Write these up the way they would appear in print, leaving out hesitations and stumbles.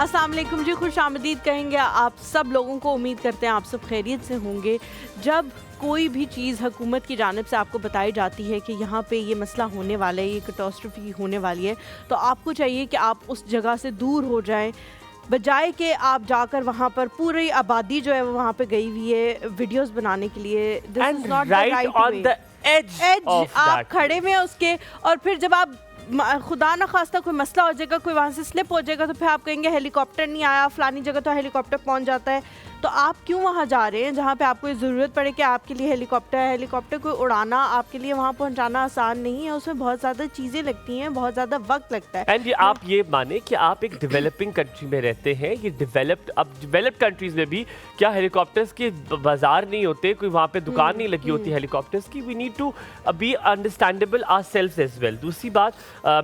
अस्सलाम वालेकुम जी, खुश आमदीद कहेंगे आप सब लोगों को। उम्मीद करते हैं आप सब खैरियत से होंगे। जब कोई भी चीज़ हुकूमत की जानिब से आपको बताई जाती है कि यहाँ पे ये मसला होने वाला है, ये कैटास्ट्रोफी होने वाली है, तो आपको चाहिए कि आप उस जगह से दूर हो जाएं, बजाय कि आप जाकर वहाँ पर पूरी आबादी जो है वो वहाँ पे गई हुई है वीडियोस बनाने के लिए। This is not the right way. As आप खड़े में उसके, और फिर जब आप खुदा न खास्ता कोई मसला हो जाएगा, कोई वहाँ से स्लिप हो जाएगा, तो फिर आप कहेंगे हेलीकॉप्टर नहीं आया, फलानी जगह तो हेलीकॉप्टर पहुँच जाता है। तो आप क्यों वहाँ जा रहे हैं जहाँ पे आपको ज़रूरत पड़े कि आपके लिए हेलीकॉप्टर है? हेलीकॉप्टर को उड़ाना आपके लिए वहाँ पहुँचाना आसान नहीं है, उसमें बहुत ज़्यादा चीज़ें लगती हैं, बहुत ज़्यादा वक्त लगता है। एंड आप ये माने कि आप एक डेवलपिंग कंट्री में रहते हैं, ये डेवलप्ड कंट्रीज में भी क्या हेलीकॉप्टर्स के बाजार नहीं होते, कोई वहाँ पे दुकान नहीं लगी होती हेलीकॉप्टर्स की? We need to be understandable ourselves as well. दूसरी बात,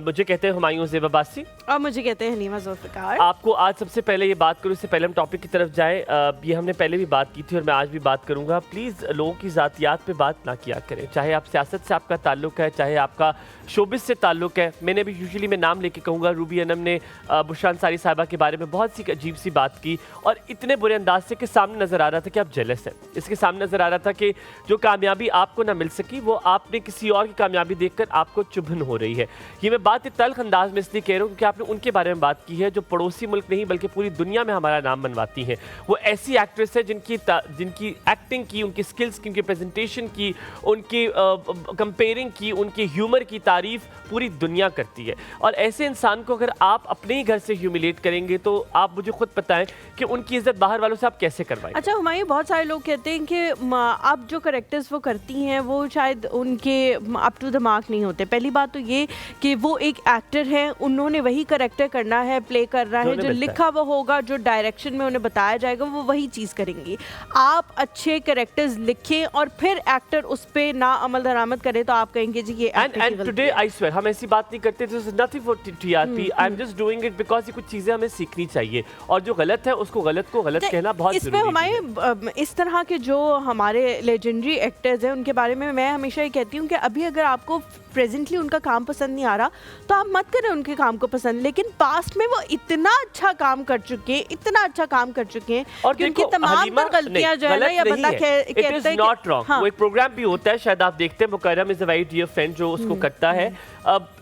मुझे कहते हैं हुमायूं ज़ेब अब्बासी और मुझे कहते हैं हलीमा ज़ुल्फ़िकार। आपको आज सबसे पहले ये बात करूँ, इससे पहले हम टॉपिक की तरफ जाएं, ये हमने पहले भी बात की थी और मैं आज भी बात करूंगा। प्लीज़ लोगों की ज़ातियात पे बात ना किया करें, चाहे आप सियासत से आपका ताल्लुक है, चाहे आपका शोबिस से ताल्लुक है। मैंने भी यूजुअली मैं नाम लेके कहूँगा, रूबी अनम ने बुशरा अंसारी साहिबा के बारे में बहुत सी अजीब सी बात की, और इतने बुरे अंदाज से कि सामने नज़र आ रहा था कि आप जेलस हैं। इसके सामने नज़र आ रहा था कि जो कामयाबी आपको ना मिल सकी वो आपने किसी और की कामयाबी देखकर आपको चुभन हो रही है। ये मैं बात तल्ख अंदाज में इसलिए कह रहा हूँ क्योंकि आपने उनके बारे में बात की है जो पड़ोसी मुल्क नहीं बल्कि पूरी दुनिया में हमारा नाम मनवाती हैं। वो ऐसी एक्ट्रेस है जिनकी एक्टिंग की, उनकी स्किल्स की, उनकी प्रेजेंटेशन की, उनकी कंपेयरिंग की, उनके ह्यूमर की तारीफ पूरी दुनिया करती है। और ऐसे इंसान को अगर आप अपने ही घर से ह्यूमिलेट करेंगे तो आप मुझे खुद बताएं कि उनकी इज्जत बाहर वालों से आप कैसे करवाएंगे? अच्छा हुमायूं, बहुत सारे लोग कहते हैं कि आप जो करेक्टर्स वो करती हैं वो शायद उनके अप टू द मार्क नहीं होते। पहली बात तो ये कि वो एक एक्टर है, उन्होंने वही करेक्टर करना है, प्ले करना है, जो लिखा वो होगा, जो डायरेक्शन में उन्हें बताया जाएगा वो वही चीज़ करेंगी। आप अच्छे कैरेक्टर्स लिखें और फिर एक्टर उस पे ना अमल दरामद करे तो आप कहेंगे जी ये एंड टुडे आई स्वेयर हम ऐसी बात नहीं करते। This is nothing for TRP, I am just doing it because ये कुछ चीजें हमें सीखनी चाहिए और जो गलत है उसको गलत को गलत कहना बहुत जरूरी है। इसमें हमारे इस तरह के जो हमारे लेजेंडरी एक्टर्स हैं उनके बारे में मैं हमेशा ये कहती हूँ कि अभी अगर आपको प्रेजेंटली उनका काम पसंद नहीं आ रहा तो आप मत करें उनके काम को पसंद, लेकिन पास्ट में वो इतना अच्छा काम कर चुके हैं, इतना अच्छा काम कर चुके हैं और कि उनकी तमाम गलतियां जो है ना या बंदा कहता है कि नॉट रॉन्ग। वो एक प्रोग्राम भी होता है, शायद आप देखते हैं, Mukarram is a very dear friend जो उसको करता है।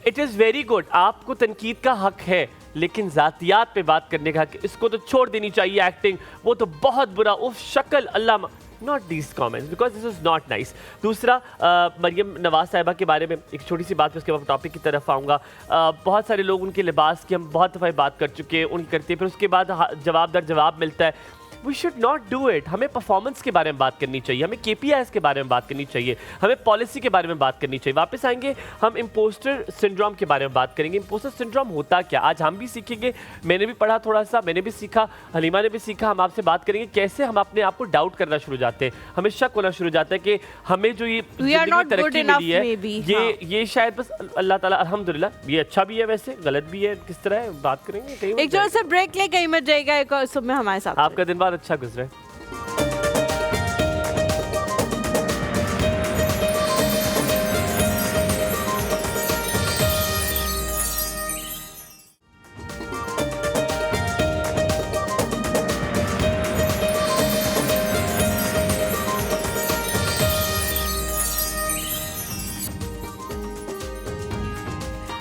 इट इज वेरी गुड, आपको तनकीद का हक है, लेकिन जातियात पे बात करने का हक, इसको तो छोड़ देनी चाहिए। एक्टिंग वो तो बहुत बुरा, उफ शक्ल, अल्लाह, not these comments because this is not nice. दूसरा, मरियम नवाज साहिबा के बारे में एक छोटी सी बात, उसके बाद टॉपिक की तरफ आऊँगा। बहुत सारे लोग उनके लिबास की हम बहुत दफ़ा बात कर चुके हैं, उनकी करते हैं, फिर उसके बाद जवाब दर जवाब मिलता है। We should not do it. हमें परफॉर्मेंस के बारे में बात करनी चाहिए, हमें KPIs के बारे में बात करनी चाहिए, हमें पॉलिसी के बारे में बात करनी चाहिए। वापस आएंगे हम इम्पोस्टर सिंड्रोम के बारे में बात करेंगे। इम्पोस्टर सिंड्रोम होता क्या, आज हम भी सीखेंगे। मैंने भी पढ़ा थोड़ा सा, मैंने भी सीखा, हलीमा ने भी सीखा। हम आपसे बात करेंगे कैसे हम अपने आप को डाउट करना शुरू हो जाते हैं, हमें शक होना शुरू हो जाता है कि हमें जो ये तरक्की मिली है ये शायद बस अल्लाह ताला, अल्हम्दुलिल्लाह ये अच्छा भी है, वैसे गलत भी है। किस तरह है बात करेंगे। एक छोटा सा ब्रेक ले, कहीं मत जाएगा, एक और सुबह हमारे साथ। आपका दिन अच्छा गुजरे।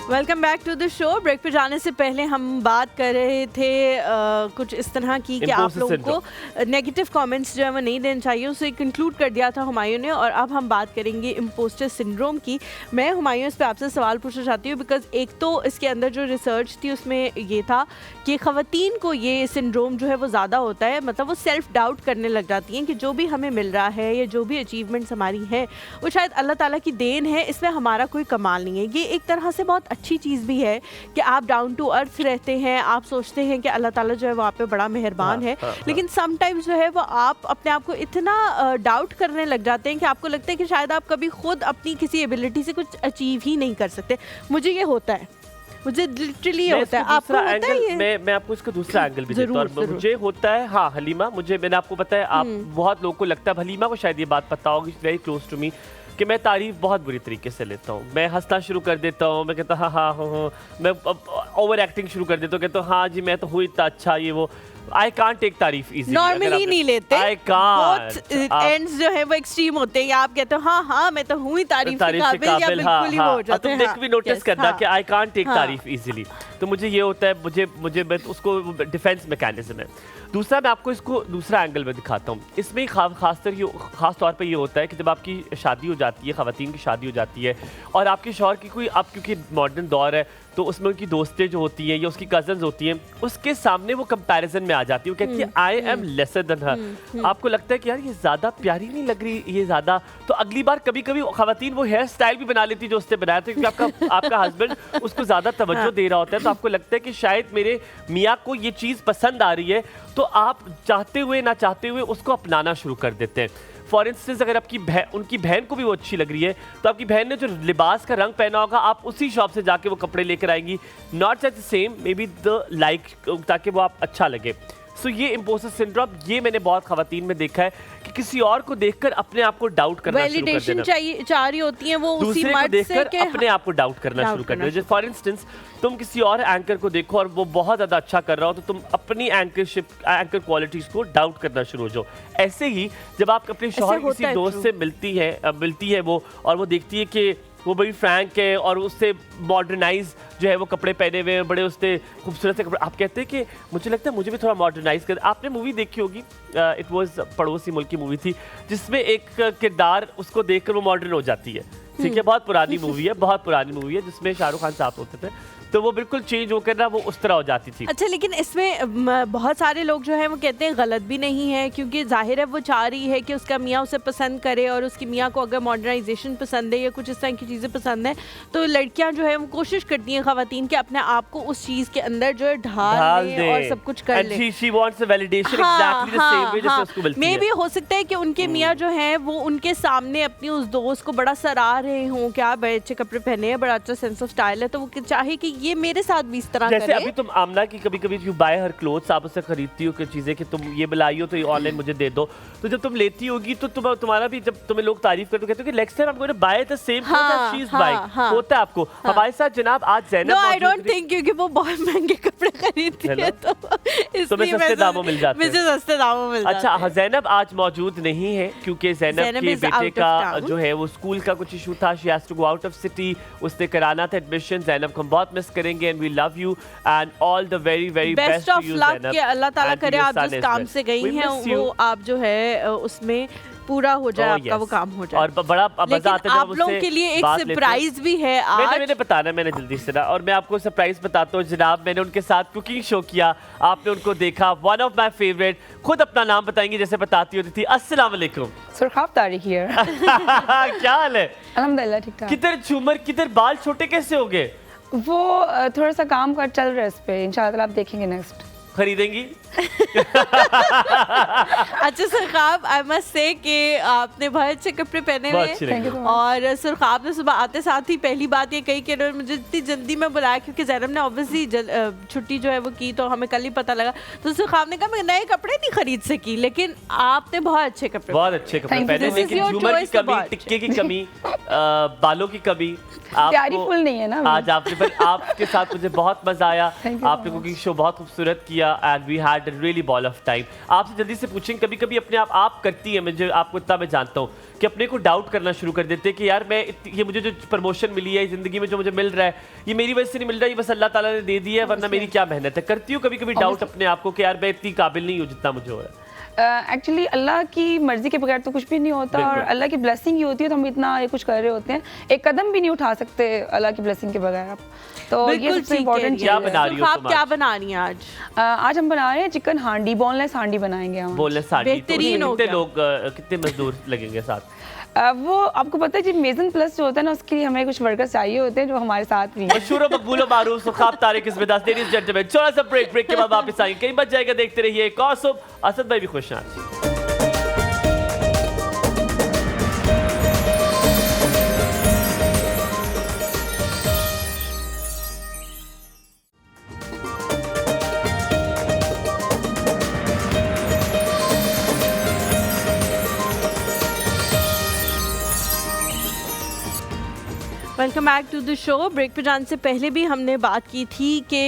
Welcome back to the show. Break पे जाने से पहले हम बात कर रहे थे कुछ इस तरह की कि आप लोगों को नेगेटिव कमेंट्स जो है वो नहीं देना चाहिए, उसे कंक्लूड कर दिया था हुमायूं ने। और अब हम बात करेंगे इम्पोस्टर सिंड्रोम की। मैं हुमायूं इस पर आपसे सवाल पूछना चाहती हूँ बिकॉज एक तो इसके अंदर जो रिसर्च थी उसमें ये था कि ख़वातीन को ये सिंड्रोम जो है वो ज़्यादा होता है, मतलब वो सेल्फ डाउट करने लग जाती हैं कि जो भी हमें मिल रहा है या जो भी अचीवमेंट्स हमारी है वो शायद अल्लाह ताला की देन है, इसमें हमारा कोई कमाल नहीं है। ये एक तरह से बहुत अच्छी चीज़ भी है कि आप डाउन टू अर्थ रहते हैं, आप सोचते हैं कि अल्लाह ताला जो है वो आप पे बड़ा मेहरबान है। लेकिन समटाइम्स जो है वो आप अपने आप को इतना डाउट करने लग जाते हैं कि आपको लगता है कि शायद आप कभी खुद अपनी किसी एबिलिटी से कुछ अचीव ही नहीं कर सकते। मुझे ये होता है, मुझे लिटरली होता है। आपको होता है ये? मैं आपको इसका दूसरा एंगल भी देता हूं। मुझे होता है, हाँ हलीमा, मैंने आपको बताया, आप बहुत लोगों को लगता है, हलीमा को शायद ये बात पता होगी, वेरी क्लोज टू मी, कि मैं तारीफ बहुत बुरी तरीके से लेता हूँ। मैं हंसना शुरू कर देता हूँ, मैं कहता हाँ हाँ हाँ हाँ, मैं ओवर एक्टिंग शुरू कर देते हो, कहते हो हाँ जी मैं तो हूँ इतना अच्छा ये वो। आई कांट टेक तारीफ इजीली, नॉर्मली नहीं लेते। आई कांट, एंड्स जो है वो एक्सट्रीम होते हैं, या आप कहते हो हाँ हाँ मैं तो हूँ ही तारीफ के काबिल, या बिल्कुल ही वो हो जाते हैं। तुम देख भी नोटिस करना कि आई कांट टेक तारीफ इजीली, तो मुझे ये होता है, मुझे उसको डिफेंस मैकेनिज्म है। दूसरा मैं आपको इसको दूसरा एंगल में दिखाता हूँ। इसमें खास तौर पे ये होता है कि जब आपकी शादी हो जाती है, ख़वातीन की शादी हो जाती है और आपके शौहर की कोई, आप क्योंकि मॉडर्न दौर है तो उसमें उनकी दोस्तें जो होती हैं या उसकी कजन्स होती हैं, उसके सामने वो कंपैरिजन में आ जाती है। वो कहती है आई एम लेसर देन हर। आपको लगता है कि यार ये ज़्यादा प्यारी नहीं लग रही, ये ज़्यादा, तो अगली बार कभी कभी ख़वातीन वो हेयर स्टाइल भी बना लेती जो उसने बनाया था, क्योंकि आपका हस्बैंड उसको ज़्यादा तवज्जो दे रहा होता है, तो आपको लगता है कि शायद मेरे मियाँ को ये चीज़ पसंद आ रही है, तो आप चाहते हुए ना चाहते हुए उसको अपनाना शुरू कर देते हैं। फॉर इंस्टेंस अगर आपकी उनकी बहन को भी वो अच्छी लग रही है, तो आपकी बहन ने जो लिबास का रंग पहना होगा, आप उसी शॉप से जाके वो कपड़े लेकर आएंगी, not at the same, may be the like, ताकि वो आप अच्छा लगे। सो ये इम्पोस्टर सिंड्रोम, ये मैंने बहुत ख़वातीन में देखा है कि किसी और को देखकर अपने आप को डाउट करना शुरू कर देना, चाह रही होती है वो उसी मर्द से कि अपने आप को डाउट करना शुरू कर देना। जैसे फॉर इंस्टेंस तुम किसी और एंकर को देखो और वो बहुत ज़्यादा अच्छा कर रहा हो, तो तुम अपनी एंकर क्वालिटीज को डाउट करना शुरू हो जाओ। ऐसे ही जब आप अपने शौहर किसी दोस्त से मिलती है वो, और वो देखती है कि वो बड़ी फ्रैंक है और उससे मॉडर्नाइज जो है वो कपड़े पहने हुए हैं, बड़े उससे खूबसूरत से कपड़े, आप कहते हैं कि मुझे लगता है मुझे भी थोड़ा मॉडर्नाइज कर। आपने मूवी देखी होगी, इट वाज पड़ोसी मुल्क की मूवी थी, जिसमें एक किरदार उसको देखकर वो मॉडर्न हो जाती है, ठीक है, बहुत पुरानी मूवी है जिसमें शाहरुख खान साहब होते थे, तो वो बिल्कुल चेंज होकर ना वो उस तरह हो जाती थी। अच्छा, लेकिन इसमें बहुत सारे लोग जो है वो कहते हैं गलत भी नहीं है, क्योंकि जाहिर है वो चाह रही है कि उसका मियाँ उसे पसंद करे, और उसकी मियाँ को अगर मॉडर्नाइजेशन पसंद है या कुछ इस तरह की चीज़ें पसंद है, तो लड़कियां जो है वो कोशिश करती हैं ख़वातीन के अपने आप को उस चीज़ के अंदर जो है ढाल लें और सब कुछ कर लें। मे भी हो सकता है कि उनके मियाँ जो है वो उनके सामने अपनी उस दोस्त को बड़ा सराह रहे हों, क्या बड़े अच्छे कपड़े पहने हैं, बड़ा अच्छा सेंस ऑफ स्टाइल है, तो वो चाहे कि ये मेरे साथ भी इस तरह जैसे करे। अभी तुम आमना की कभी-कभी यू बाय हर क्लोथ्स, आप उससे खरीदती हो कि चीजें कि तुम ये बुलाई हो तो ये ऑनलाइन मुझे दे दो, तो जब तुम लेती होगी तो तुम्हारा भी, जब तुम्हें लोग तारीफ करते कहते हो कि next time I am going to buy the same clothes that she is buying, होता है आपको। हमारे साथ जनाब आज Zainab, no I don't think, क्योंकि वो बहुत महंगे कपड़े खरीदती है, तो तुम्हें सस्ते दामों मिल जाते हैं, मुझे सस्ते दामों मिल जाते हैं। अच्छा, ज़ैनब आज मौजूद नहीं है क्योंकि ज़ैनब के बेटे का जो है वो स्कूल का कुछ इशू था, she has to go out of city, उसने कराना था एडमिशन। ज़ैनब को हम बहुत मिस करेंगे and we love you and all the very very best of luck, कि अल्लाह ताला करे आप जिस काम से गई हैं वो आप जो है उसमें पूरा हो जाए, आपका वो काम हो जाए। और बड़ा मजा आता है आप लोगों के लिए एक सरप्राइज भी है आज। मैंने बताना, मैंने जल्दी से ना, और मैं आपको सरप्राइज बताता हूँ जनाब, मैंने उनके साथ कुकिंग शो किया, आपने उनको देखा, वन ऑफ माय फेवरेट। खुद अपना नाम बताएंगे जैसे बताती होती थी। अस्सलाम वालेकुम। सुरखाब तारिक हियर। क्या हाल है? अल्हम्दुलिल्लाह ठीक ठाक। किधर झूमर, किधर बाल छोटे कैसे हो गए? वो थोड़ा सा काम कर चल रहा है इस पे, इंशाल्लाह आप देखेंगे नेक्स्ट। खरीदेंगी? अच्छा सुरखाब, आई मस्ट से कि आपने बहुत अच्छे कपड़े पहने हुए हैं, और सुरखाब ने सुबह आते साथ ही पहली बात ये कही कि मुझे इतनी जल्दी में बुलाया, क्योंकि ज़ैनब ने ऑब्वियसली छुट्टी जो है वो की, तो हमें कल ही पता लगा। तो सुरखाब ने कहा मैं नए कपड़े नहीं खरीद सकी, लेकिन आपने बहुत अच्छे कपड़े पहने, लेकिन झूमर की कमी, टिक्के की कमी, बालों की कमी, प्यारी फुल नहीं है ना आज आपके साथ मुझे बहुत मजा आया। आपने कुकिंग शो बहुत खूबसूरत किया and we had a really ball of time. आपसे जल्दी से पूछेंगे, कभी कभी अपने आप करती है, मुझे आपको इतना मैं जानता हूँ कि अपने को डाउट करना शुरू कर देते हैं कि यार मैं ये मुझे जो प्रमोशन मिली है जिंदगी में, जो मुझे मिल रहा है, ये मेरी वजह से नहीं मिल रहा है, ये बस अल्लाह ताला ने दे दिया है, वरना मेरी क्या मेहनत है। करती हूँ कभी कभी डाउट अपने आप को कि यार मैं इतनी काबिल नहीं हूँ जितना मुझे हो रहा है। एक्चुअली अल्लाह की मर्जी के बगैर तो कुछ भी नहीं होता, और अल्लाह की ब्लेसिंग ही होती है, तो हम इतना ये कुछ कर रहे होते हैं, एक कदम भी नहीं उठा सकते अल्लाह की ब्लेसिंग के बगैर आप। तो ये सबसे इम्पोर्टेंट चीज़ है। क्या बना रही हो तुम? क्या बना रही हैं आज? आज हम बना रहे हैं चिकन हांडी, बोनलेस हांडी बनाएंगे हम। बोनलेस हांडी, बेहतरीन हो गया। लोग कितने मजदूर लगेंगे साथ? वो आपको पता है जी, मेजन प्लस जो होता है ना, उसके लिए हमें कुछ वर्कर्स चाहिए होते हैं जो हमारे साथ भी हैं। मशहूर व मकबूल व मारूफ सुरखाब तारिक इसमें 10 लेडीज जेंटलमैन। छोटा सा ब्रेक के बाद वापस आएंगे, कहीं बच जाएगा, देखते रहिए। एक और सुबह असद भाई भी खुश हैं। Welcome back to the show. Break पे जाने से पहले भी हमने बात की थी कि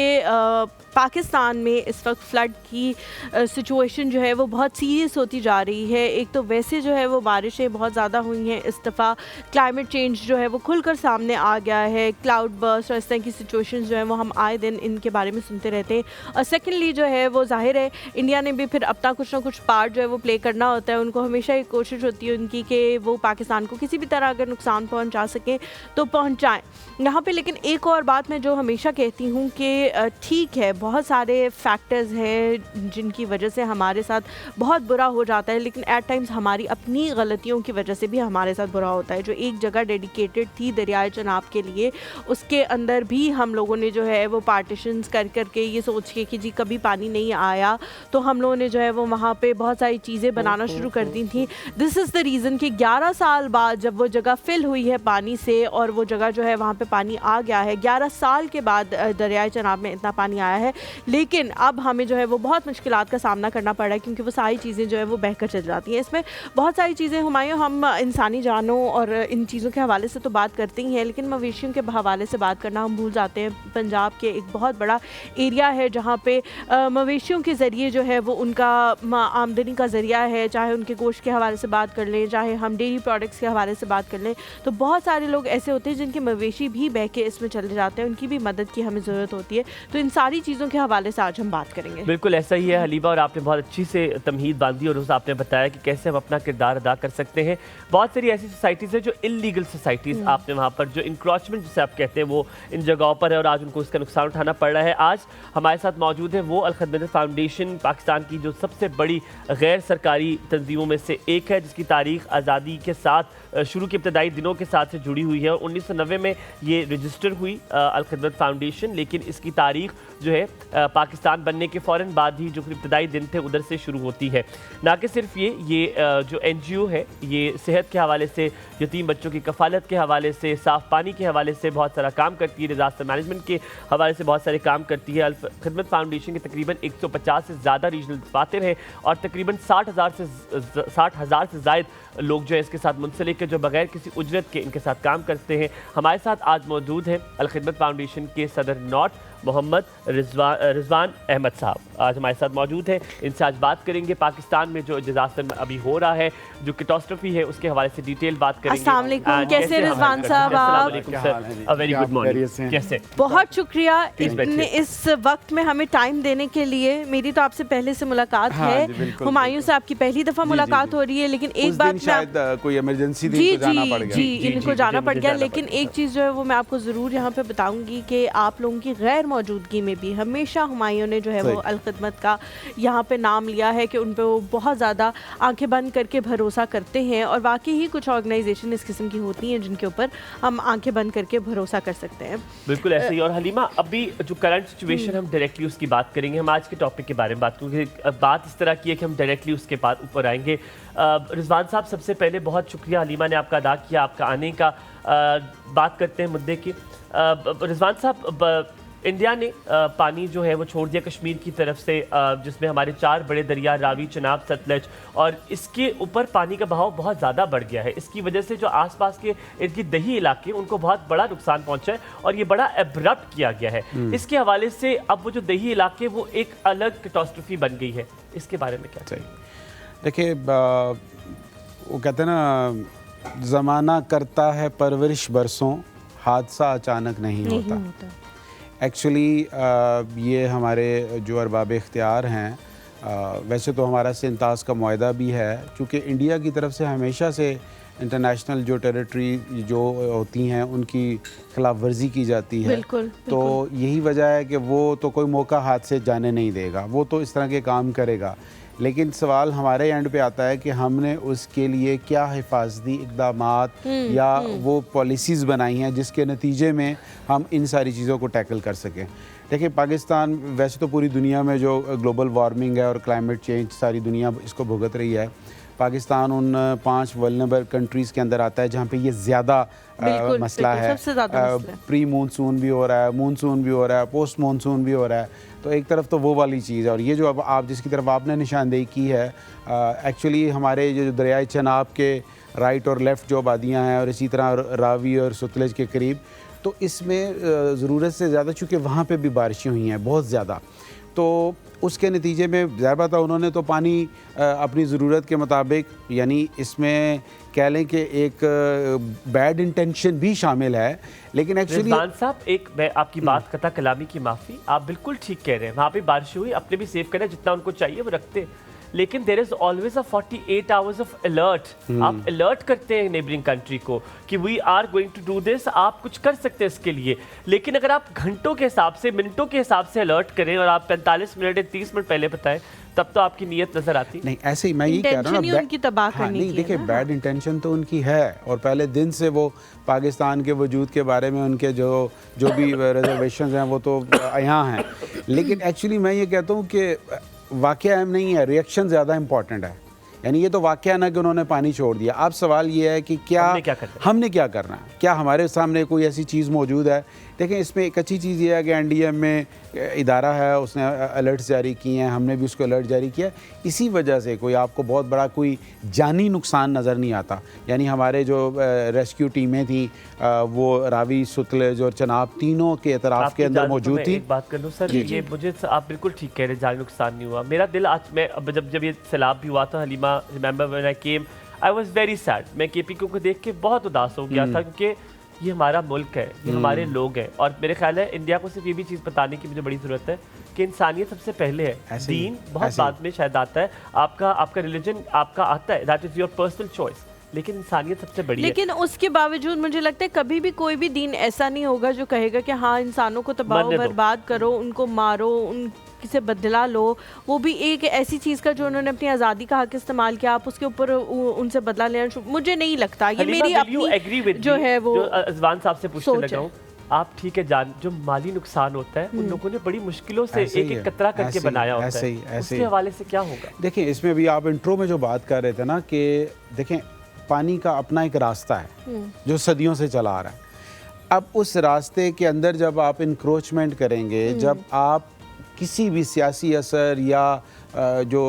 पाकिस्तान में इस वक्त फ्लड की सिचुएशन जो है वो बहुत सीरियस होती जा रही है। एक तो वैसे जो है वो बारिशें बहुत ज़्यादा हुई हैं, इस दफ़ा क्लाइमेट चेंज जो है वो खुलकर सामने आ गया है, क्लाउड बर्स्ट और इस तरह की सिचुएशंस जो है वो हम आए दिन इनके बारे में सुनते रहते हैं। और सेकेंडली जो है वो जाहिर है इंडिया ने भी फिर अपना कुछ ना कुछ पार्ट जो है वो प्ले करना होता है। उनको हमेशा एक कोशिश होती है उनकी कि वो पाकिस्तान को किसी भी तरह अगर नुकसान पहुँचा सकें तो पहुँचाएँ यहाँ पर। लेकिन एक और बात मैं जो हमेशा कहती हूँ कि ठीक है, बहुत सारे फैक्टर्स हैं जिनकी वजह से हमारे साथ बहुत बुरा हो जाता है, लेकिन एट टाइम्स हमारी अपनी गलतियों की वजह से भी हमारे साथ बुरा होता है। जो एक जगह डेडिकेटेड थी दरियाए चनाब के लिए, उसके अंदर भी हम लोगों ने जो है वो पार्टीशंस कर करके ये सोच के कि जी कभी पानी नहीं आया तो हम लोगों ने जो है वो वहाँ पे बहुत सारी चीज़ें बनाना शुरू कर दी थी। दिस इज़ द रीज़न कि 11 साल बाद जब वो जगह फिल हुई है पानी से और वो जगह जो है वहाँ पे पानी आ गया है, 11 साल के बाद दरियाए चनाब में इतना पानी आया है, लेकिन अब हमें जो है वो बहुत मुश्किलात का सामना करना पड़ रहा है क्योंकि वो सारी चीज़ें जो है वो बहकर चल जाती हैं। इसमें बहुत सारी चीज़ें हुमायूं, हम इंसानी जानों और इन चीज़ों के हवाले से तो बात करते ही हैं, लेकिन मवेशियों के हवाले से बात करना हम भूल जाते हैं। पंजाब के एक बहुत बड़ा एरिया है जहाँ पे मवेशियों के ज़रिए जो है वो उनका आमदनी का ज़रिया है, चाहे उनके गोश्त के हवाले से बात कर लें, चाहे हम डेयरी प्रोडक्ट्स के हवाले से बात कर लें, तो बहुत सारे लोग ऐसे होते हैं जिनके मवेशी भी बह के इसमें चले जाते हैं, उनकी भी मदद की हमें ज़रूरत होती है। तो इन सारी चीज़ों के हवाले से आज हम बात करेंगे। बिल्कुल ऐसा ही है हलीबा, और आपने बहुत अच्छी से तमहीद बांधी और उस आपने बताया कि कैसे हम अपना किरदार अदा कर सकते हैं। बहुत सारी ऐसी सोसाइटीज़ हैं जो इलीगल सोसाइटीज़, आपने वहाँ पर जो इंक्रोचमेंट जिसे आप कहते हैं वो इन जगहों पर है और आज उनको इसका नुकसान उठाना पड़ रहा है। आज हमारे साथ मौजूद है वो अल-खिदमत फाउंडेशन, पाकिस्तान की जो सबसे बड़ी गैर सरकारी तंजीमों में से एक है, जिसकी तारीख आज़ादी के साथ शुरू के इब्तदाई दिनों के साथ से जुड़ी हुई है और 1990 में ये रजिस्टर हुई अल-खिदमत फाउंडेशन। लेकिन इसकी तारीख जो है पाकिस्तान बनने के फ़ौरन बाद ही जो इब्तदाई दिन थे उधर से शुरू होती है। ना कि सिर्फ ये जो NGO है ये सेहत के हवाले से, यतीम बच्चों की कफ़ालत के हवाले से, साफ़ पानी के हवाले से बहुत सारा काम करती है, डिज़ास्टर मैनेजमेट के हवाले से बहुत सारे काम करती है। अल-खिदमत फाउंडेशन के तकरीबन 150 से ज़्यादा रीजनल दफातर हैं और तकरीबन 60,000 से ज़ायद लोग जो है इसके साथ मुंसलिक है, जो बगैर किसी उजरत के इनके साथ काम करते हैं। हमारे साथ आज मौजूद हैं अल-खिदमत फाउंडेशन के सदर नॉर्थ मोहम्मद रिजवान अहमद साहब आज हमारे साथ मौजूद हैं। इनसे आज बात करेंगे पाकिस्तान में जो डिजास्टर अभी हो रहा है, जो कैटास्ट्रोफी है, उसके हवाले से डिटेल बात करेंगे। अस्सलाम वालेकुम, कैसे रिजवान साहब आप? वेरी गुड मॉर्निंग, कैसे? बहुत शुक्रिया इतने इस वक्त में हमें टाइम देने के लिए। मेरी तो आपसे पहले से मुलाकात है, हुमायूं से आपकी पहली दफ़ा मुलाकात हो रही है, लेकिन एक बात शायद कोई इमरजेंसी थी तो जाना पड़ गया। जी इनको जाना पड़ गया, लेकिन एक चीज़ जो है वो मैं आपको ज़रूर यहाँ पे बताऊंगी कि आप लोगों की गैर मौजूदगी में भी हमेशा हुमायूं ने जो है वो अल-खिदमत का यहाँ पे नाम लिया है कि उन पे वो बहुत ज़्यादा आंखें बंद करके भरोसा करते हैं और वाकई ही कुछ ऑर्गेनाइजेशन इस किस्म की होती हैं जिनके ऊपर हम आंखें बंद करके भरोसा कर सकते हैं। बिल्कुल ऐसे ही। और हलीमा, अभी जो करंट सिचुएशन हम डायरेक्टली उसकी बात करेंगे। हम आज के टॉपिक के बारे में बात करेंगे, बात इस तरह की है कि हम डायरेक्टली उसके बाद ऊपर आएंगे। रिजवान साहब, सबसे पहले बहुत शुक्रिया हलीमा ने आपका अदा किया, आपका आने का। बात करते हैं मुद्दे की। रिजवान साहब, इंडिया ने पानी जो है वो छोड़ दिया कश्मीर की तरफ से, जिसमें हमारे 4 बड़े दरिया रावी, चनाब, सतलज, और इसके ऊपर पानी का बहाव बहुत ज़्यादा बढ़ गया है। इसकी वजह से जो आसपास के इर्द गिर्द दही इलाके उनको बहुत बड़ा नुकसान पहुंचा है और ये बड़ा एब्रप्ट किया गया है। इसके हवाले से अब वो जो दही इलाके वो एक अलग कैटास्ट्रोफी बन गई है, इसके बारे में क्या? सही, देखिए वो कहते हैं ना, ज़माना करता है परवरिश बरसों, हादसा अचानक नहीं होता। एक्चुअली ये हमारे जो अरबाब इख्तियार हैं, वैसे तो हमारा से इंताज़ का मुआहदा भी है, चूँकि इंडिया की तरफ से हमेशा से इंटरनेशनल जो टेरिटरी जो होती हैं उनकी खिलाफ वर्जी की जाती है। बिल्कुल, तो यही वजह है कि वो तो कोई मौका हाथ से जाने नहीं देगा, वो तो इस तरह के काम करेगा। लेकिन सवाल हमारे एंड पे आता है कि हमने उसके लिए क्या हिफाजती इक़दामात या वो पॉलिसीज़ बनाई हैं जिसके नतीजे में हम इन सारी चीज़ों को टैकल कर सकें। देखिए, पाकिस्तान वैसे तो पूरी दुनिया में जो ग्लोबल वार्मिंग है और क्लाइमेट चेंज, सारी दुनिया इसको भुगत रही है। पाकिस्तान उन 5 वल्नरेबल कंट्रीज़ के अंदर आता है जहाँ पे ये ज़्यादा मसला है। प्री मानसून भी हो रहा है, मानसून भी हो रहा है, पोस्ट मानसून भी हो रहा है। तो एक तरफ तो वो वाली चीज़ है, और ये जो अब आप जिसकी तरफ आपने निशानदेही की है, एक्चुअली हमारे जो दरियाए चनाब के राइट और लेफ़्ट जो आबादियाँ हैं, और इसी तरह रावी और सतलज के करीब, तो इसमें ज़रूरत से ज़्यादा, चूँकि वहाँ पे भी बारिशें हुई हैं बहुत ज़्यादा, तो उसके नतीजे में ज़ाहिर बात है उन्होंने तो पानी अपनी ज़रूरत के मुताबिक, यानी इसमें कह लें कि एक बैड इंटेंशन भी शामिल है, लेकिन एक्चुअली रिजवान साहब, एक मैं आपकी बात कता कलामी की माफ़ी, आप बिल्कुल ठीक कह रहे हैं, वहाँ पे बारिश हुई, अपने भी सेव करें, जितना उनको चाहिए वो रखते, लेकिन there is always a 48 hours of alert. आप अलर्ट करते हैं नेबरिंग कंट्री को कि we are going to do this, आप कुछ कर सकते हैं इसके लिए, लेकिन अगर आप घंटों के हिसाब से, मिनटों के हिसाब से अलर्ट करें और आप 45 मिनट या 30 मिनट पहले बताएं, तब तो आपकी नीयत नजर आती नहीं। ऐसे ही मैं ये कह रहा हूँ ना, उनकी तबाह करने नहीं देखिए, बैड इंटेंशन तो उनकी है, और पहले दिन से वो पाकिस्तान के वजूद के बारे में उनके जो भी रिजर्वेशन हैं वो तो यहाँ हैं, लेकिन एक्चुअली मैं ये कहता हूँ कि वाक़या अहम नहीं है, रिएक्शन ज़्यादा इंपॉर्टेंट है। यानी ये तो वाक़या ना कि उन्होंने पानी छोड़ दिया, अब सवाल ये है कि हमने क्या करना है, क्या हमारे सामने कोई ऐसी चीज़ मौजूद है। देखें, इसमें एक अच्छी चीज़ ये है कि एनडीएम में इदारा है, उसने अलर्ट्स जारी किए हैं, हमने भी उसको अलर्ट जारी किया, इसी वजह से कोई आपको बहुत बड़ा कोई जानी नुकसान नज़र नहीं आता। यानी हमारे जो रेस्क्यू टीमें थी वो रावी, सतलज और चनाब तीनों के एतराफ़ के अंदर मौजूद थी। एक बात कर लूँ सर, ये मुझे आप बिल्कुल ठीक कह रहे हैं, जानी नुकसान नहीं हुआ। मेरा दिल आज, मैं जब ये सैलाब भी हुआ था, Halima remember when I came, I was very sad. मैं केपीके को देख के बहुत उदास हो गया था, क्योंकि ये हमारा मुल्क है, ये हमारे लोग हैं, और मेरे ख्याल है इंडिया को सिर्फ ये भी चीज़ बताने की मुझे बड़ी ज़रूरत है कि इंसानियत सबसे पहले है, दीन बहुत बाद में शायद आता है, आपका रिलीजन आपका आता है, that is your personal choice, लेकिन इंसानियत सबसे बड़ी लेकिन है। उसके बावजूद मुझे लगता है कभी भी कोई भी दीन ऐसा नहीं होगा जो कहेगा कि हाँ इंसानों को तबाह बर्बाद करो, उनको मारो, उनसे बदला लो। वो भी एक ऐसी चीज़ का जो उन्होंने अपनी आज़ादी का हक इस्तेमाल किया, आप उसके ऊपर उनसे बदला लेना, मुझे नहीं लगता। ये मेरी अपनी जो है वो अज़वान साहब से पूछने लगा हूँ, आप ठीक है जान, जो माली नुकसान होता है उन लोगों ने बड़ी मुश्किलों से एक एक कतरा करके बनाया होता है, उसके हवाले से क्या होगा? देखिए, इसमें भी आप इंट्रो में जो बात कर रहे थे ना कि देखें पानी का अपना एक रास्ता है जो सदियों से चला आ रहा है। अब उस रास्ते के अंदर जब आप इंक्रोचमेंट करेंगे, जब आप किसी भी सियासी असर या जो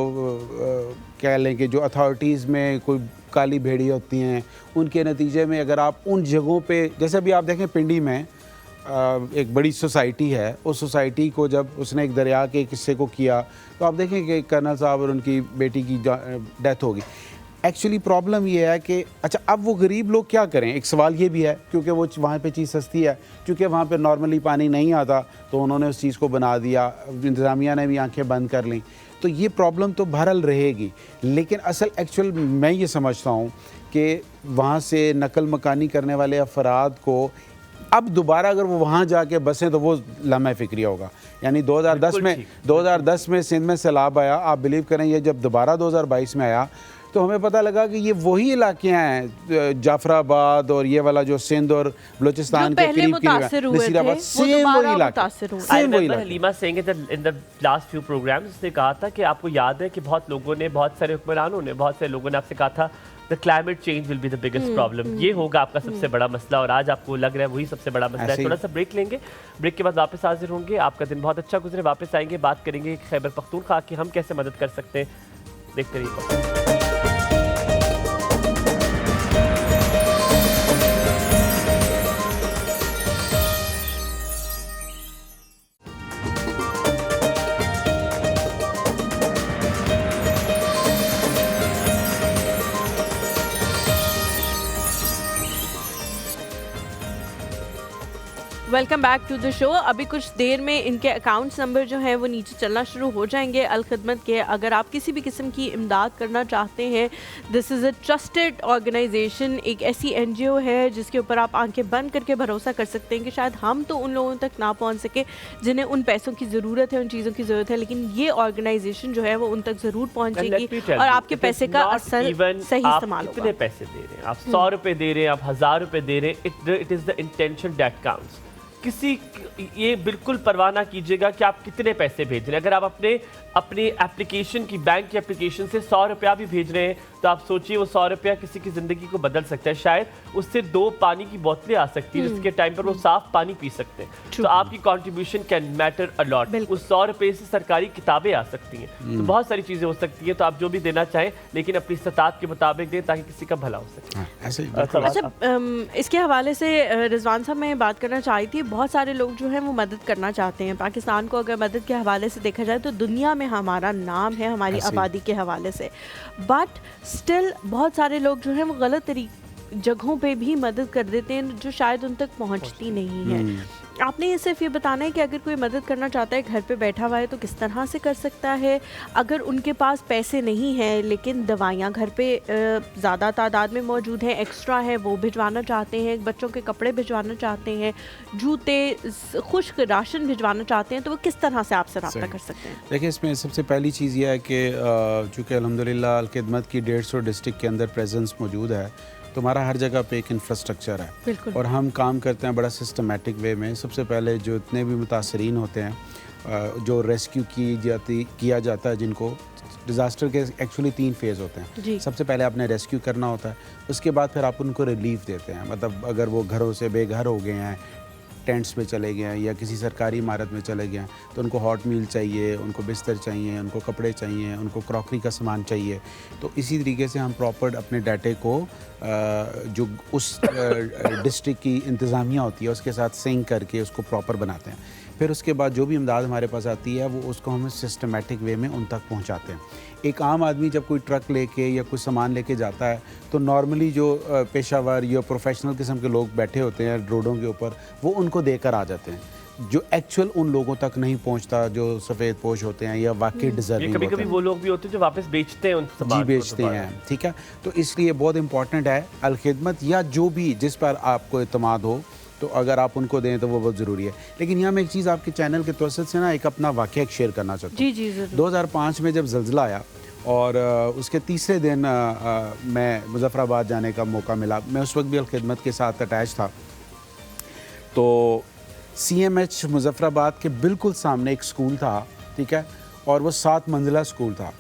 कह लें कि जो अथॉरिटीज़ में कोई काली भेड़ी होती हैं, उनके नतीजे में अगर आप उन जगहों पे, जैसे अभी आप देखें पिंडी में एक बड़ी सोसाइटी है, उस सोसाइटी को जब उसने एक दरिया के एक हिस्से को किया, तो आप देखें कि कर्नल साहब और उनकी बेटी की डेथ होगी। एक्चुअली प्रॉब्लम ये है कि अच्छा अब वो गरीब लोग क्या करें, एक सवाल ये भी है, क्योंकि वो वहाँ पे चीज़ सस्ती है, क्योंकि वहाँ पे नॉर्मली पानी नहीं आता, तो उन्होंने उस चीज़ को बना दिया, इंतज़ामिया ने भी आंखें बंद कर लीं, तो ये प्रॉब्लम तो बहरहाल रहेगी। लेकिन असल एक्चुअल मैं ये समझता हूँ कि वहाँ से नकल मकानी करने वाले अफराद को अब दोबारा अगर वो वहाँ जाके बसें तो वो लम्हा फ़िक्रिया होगा। यानी 2010 में सिंध में सैलाब आया, आप बिलीव करें, ये जब दोबारा 2022 में आया तो हमें पता लगा कि ये वही इलाके हैं, जाफराबाद और ये वाला जो सिंध और बलूचिस्तान के करीब नसीराबाद, सेम वही इलाके। Halima Singh in the last few programmes उसने कहा था कि आपको याद है कि बहुत लोगों ने, बहुत सारे हुक्मरानों ने, बहुत सारे लोगों ने आपसे कहा था the climate change will be the biggest problem, ये होगा आपका सबसे बड़ा मसला, और आज आपको लग रहा है वही सबसे बड़ा मसला है। थोड़ा सा ब्रेक लेंगे, ब्रेक के बाद वापस हाजिर होंगे। आपका दिन बहुत अच्छा गुजरे, वापस आएंगे, बात करेंगे खैबर पख्तूनख्वा की हम कैसे मदद कर सकते हैं। देखते रहिए। Welcome back to the show. अभी कुछ देर में इनके अकाउंट्स नंबर जो हैं वो नीचे चलना शुरू हो जाएंगे अल खिदमत के। अगर आप किसी भी किस्म की इमदाद करना चाहते हैं, this is a trusted organisation, एक ऐसी NGO है जिसके ऊपर आप आंखें बंद करके भरोसा कर सकते हैं कि शायद हम तो उन लोगों तक ना पहुंच सके जिन्हें उन पैसों की ज़रूरत है, उन चीज़ों की ज़रूरत है, लेकिन ये ऑर्गेनाइजेशन जो है वो उन तक ज़रूर पहुँचेगी और आपके पैसे का असल सही इस्तेमाल होगा। कितने पैसे दे रहे हैं आप, 100 रुपये दे रहे हैं आप, 1000 रुपये दे रहे हैं, it is the intention that counts. किसी ये बिल्कुल परवाह ना कीजिएगा कि आप कितने पैसे भेज रहे हैं। अगर आप अपने एप्लीकेशन की, बैंक की एप्लीकेशन से 100 रुपया भी भेज रहे हैं तो आप सोचिए वो 100 रुपया किसी की ज़िंदगी को बदल सकता है। शायद उससे 2 पानी की बोतलें आ सकती है जिसके टाइम पर वो साफ पानी पी सकते हैं। तो आपकी contribution can matter a lot. उस 100 रुपये से सरकारी किताबें आ सकती हैं, तो बहुत सारी चीज़ें हो सकती हैं। तो आप जो भी देना चाहें लेकिन अपनी इस्तात के मुताबिक दें ताकि किसी का भला हो सके। ऐसे अच्छा, इसके हवाले से रिजवान साहब मैं बात करना चाही थी। बहुत सारे लोग जो हैं वो मदद करना चाहते हैं। पाकिस्तान को अगर मदद के हवाले से देखा जाए तो दुनिया में हमारा नाम है हमारी आबादी के हवाले से, बट स्टिल बहुत सारे लोग जो हैं वो गलत जगहों पे भी मदद कर देते हैं जो शायद उन तक पहुंचती नहीं है। आपने ये सिर्फ ये बताना है कि अगर कोई मदद करना चाहता है घर पे बैठा हुआ है तो किस तरह से कर सकता है। अगर उनके पास पैसे नहीं हैं लेकिन दवाइयाँ घर पे ज़्यादा तादाद में मौजूद हैं, एक्स्ट्रा है, वो भिजवाना चाहते हैं, बच्चों के कपड़े भिजवाना चाहते हैं, जूते, खुश्क राशन भिजवाना चाहते हैं, तो वो किस तरह से आपसे रब्ता कर सकते हैं? देखिए, इसमें सबसे पहली चीज़ ये है कि चूँकि अल्हम्दुलिल्लाह अल-खिदमत की 150 डिस्ट्रिक्ट के अंदर प्रेजेंस मौजूद है, तो हमारा हर जगह पे एक इंफ्रास्ट्रक्चर है और हम काम करते हैं बड़ा सिस्टमेटिक वे में। सबसे पहले जो इतने भी मुतासरीन होते हैं जो रेस्क्यू किया जाता है, जिनको डिज़ास्टर के एक्चुअली 3 फेज़ होते हैं। सबसे पहले आपने रेस्क्यू करना होता है, उसके बाद फिर आप उनको रिलीफ देते हैं। मतलब अगर वो घरों से बेघर हो गए हैं, टेंट्स में चले गए हैं या किसी सरकारी इमारत में चले गए हैं, तो उनको हॉट मील चाहिए, उनको बिस्तर चाहिए, उनको कपड़े चाहिए, उनको क्रॉकरी का सामान चाहिए। तो इसी तरीके से हम प्रॉपर अपने डाटे को जो उस डिस्ट्रिक्ट की इंतज़ामिया होती है उसके साथ सिंक करके उसको प्रॉपर बनाते हैं। फिर उसके बाद जो भी इमदाद हमारे पास आती है वो उसको हम सिस्टमेटिक वे में उन तक पहुंचाते हैं। एक आम आदमी जब कोई ट्रक लेके या कुछ सामान लेके जाता है तो नॉर्मली जो पेशावर या प्रोफेशनल किस्म के लोग बैठे होते हैं रोडों के ऊपर, वो उनको देकर आ जाते हैं, जो एक्चुअल उन लोगों तक नहीं पहुंचता जो सफ़ेद पोश होते हैं या वाकई डिजर्विंग होते हैं। कभी-कभी वो लोग भी होते हैं जो वापस बेचते हैं उन सामान जी, बेचते हैं, ठीक है। तो इसलिए बहुत इंपॉर्टेंट है अल-खिदमत या जो भी जिस पर आपको एतमाद हो, तो अगर आप उनको दें तो वो बहुत ज़रूरी है। लेकिन यहाँ मैं एक चीज़ आपके चैनल के तवसत से ना एक अपना वाक़या शेयर करना चाहता हूँ। जी ज़रूर। 2005 में जब ज़ल्ज़ला आया और उसके तीसरे दिन मैं मुज़फ़्फ़राबाद जाने का मौका मिला। मैं उस वक्त भी अल-खिदमत के साथ अटैच था। तो CMH मुज़फ़्फ़राबाद के बिल्कुल सामने एक स्कूल था, ठीक है, और वो 7 मंजिला स्कूल था।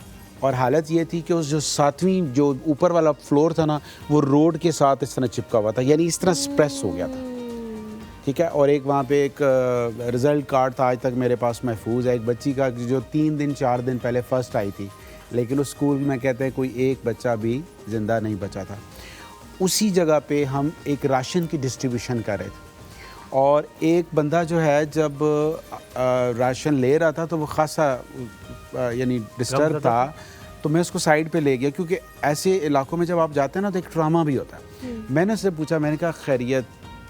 और हालत ये थी कि उस जो 7वीं जो ऊपर वाला फ्लोर था ना, वो रोड के साथ इस तरह चिपका हुआ था, यानी इस तरह स्प्रेस हो गया था, ठीक है। और एक वहाँ पे एक रिज़ल्ट कार्ड था, आज तक मेरे पास महफूज है, एक बच्ची का जो 3 दिन 4 दिन पहले फ़र्स्ट आई थी, लेकिन उस स्कूल में कहते हैं कोई एक बच्चा भी ज़िंदा नहीं बचा था। उसी जगह पे हम एक राशन की डिस्ट्रीब्यूशन कर रहे थे और एक बंदा जो है जब राशन ले रहा था तो वो खासा यानी डिस्टर्ब था, तो मैं उसको साइड पे ले गया, क्योंकि ऐसे इलाकों में जब आप जाते हैं ना तो एक ट्रामा भी होता है। मैंने उससे पूछा, मैंने कहा खैरियत,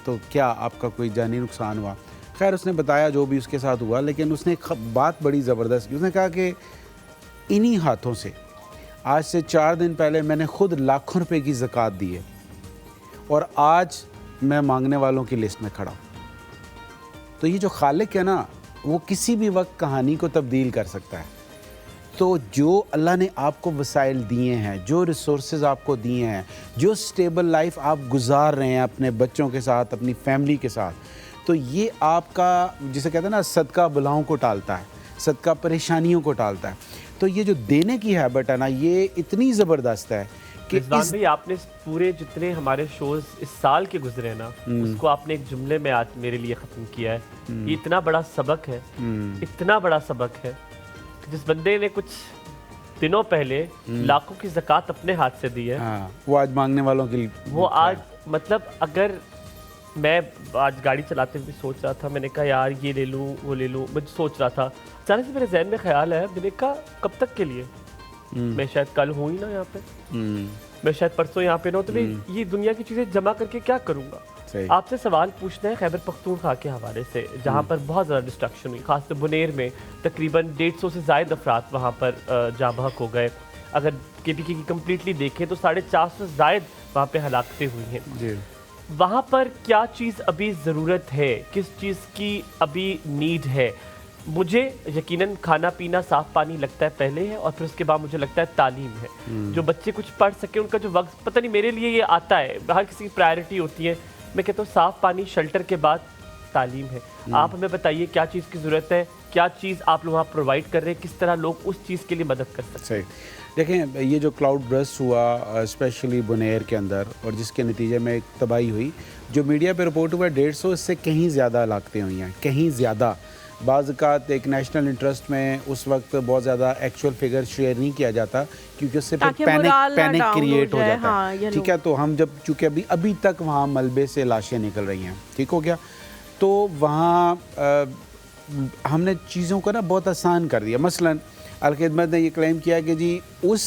तो क्या आपका कोई जानी नुकसान हुआ? खैर उसने बताया जो भी उसके साथ हुआ, लेकिन उसने एक बात बड़ी ज़बरदस्त की। उसने कहा कि इन्हीं हाथों से आज से 4 दिन पहले मैंने खुद लाखों रुपए की ज़कात दी है और आज मैं मांगने वालों की लिस्ट में खड़ा हूँ। तो ये जो खालिक है ना, वो किसी भी वक्त कहानी को तब्दील कर सकता है। तो जो अल्लाह ने आपको वसाइल दिए हैं, जो रिसोर्सेज आपको दिए हैं, जो स्टेबल लाइफ आप गुजार रहे हैं अपने बच्चों के साथ, अपनी फैमिली के साथ, तो ये आपका, जिसे कहते हैं ना, सदका बलाओं को टालता है, सदका परेशानियों को टालता है। तो ये जो देने की हैबिट है ना, ये इतनी ज़बरदस्त है कि भाई आपने पूरे जितने हमारे शोज इस साल के गुजरे ना, उसको आपने एक जुमले में आज मेरे लिए ख़त्म किया है। ये इतना बड़ा सबक है, इतना बड़ा सबक है, जिस बंदे ने कुछ दिनों पहले लाखों की ज़कात अपने हाथ से दी है, वो आज मांगने वालों की, वो आज, मतलब अगर मैं आज गाड़ी चलाते हुए सोच रहा था, मैंने कहा यार ये ले लूँ वो ले लूँ, मैं सोच रहा था, अचानक से मेरे जहन में ख्याल है, मैंने कहा कब तक के लिए, मैं शायद कल हूँ ही ना यहाँ पे, मैं शायद परसों यहाँ पे ना, तो मैं ये दुनिया की चीज़ें जमा करके क्या करूँगा। आपसे सवाल पूछना है खैबर पख्तूनख्वा के हवाले से, जहाँ पर बहुत ज़्यादा डिस्ट्रक्शन हुई, खासकर बुनेर में तकरीबन 150 से ज़ायद अफराद वहाँ पर जाँ बहक हो गए। अगर KPK की कम्प्लीटली देखें तो 450 से ज़ायद वहाँ पे हलाकतें हुई हैं। वहाँ पर क्या चीज़ अभी ज़रूरत है, किस चीज़ की अभी नीड है? मुझे यकीनन खाना पीना साफ़ पानी लगता है पहले है, और फिर उसके बाद मुझे लगता है तालीम है, जो बच्चे कुछ पढ़ सके, उनका जो वक्त, पता नहीं मेरे लिए ये आता है, हर किसी की प्रायोरिटी होती है। मैं कहता हूँ साफ़ पानी, शेल्टर के बाद तालीम है। आप हमें बताइए क्या चीज़ की ज़रूरत है, क्या चीज़ आप लोग वहाँ प्रोवाइड कर रहे हैं, किस तरह लोग उस चीज़ के लिए मदद कर सकते हैं? सही देखें, ये जो क्लाउड बर्स्ट हुआ स्पेशली बुनेर के अंदर, और जिसके नतीजे में एक तबाही हुई, जो मीडिया पे रिपोर्ट हुआ 150 इससे कहीं ज़्यादा हलाकतें हुई हैं, कहीं ज़्यादा। बाज़ एक नेशनल इंटरेस्ट में उस वक्त बहुत ज़्यादा एक्चुअल फिगर शेयर नहीं किया जाता, क्योंकि उससे फिर पैनिक क्रिएट हो जाता है। ठीक है, तो हम जब चूँकि अभी तक वहाँ मलबे से लाशें निकल रही हैं, ठीक हो गया, तो वहाँ हमने चीज़ों को ना बहुत आसान कर दिया। मसलन अल-खिदमत ने ये क्लेम किया कि जी उस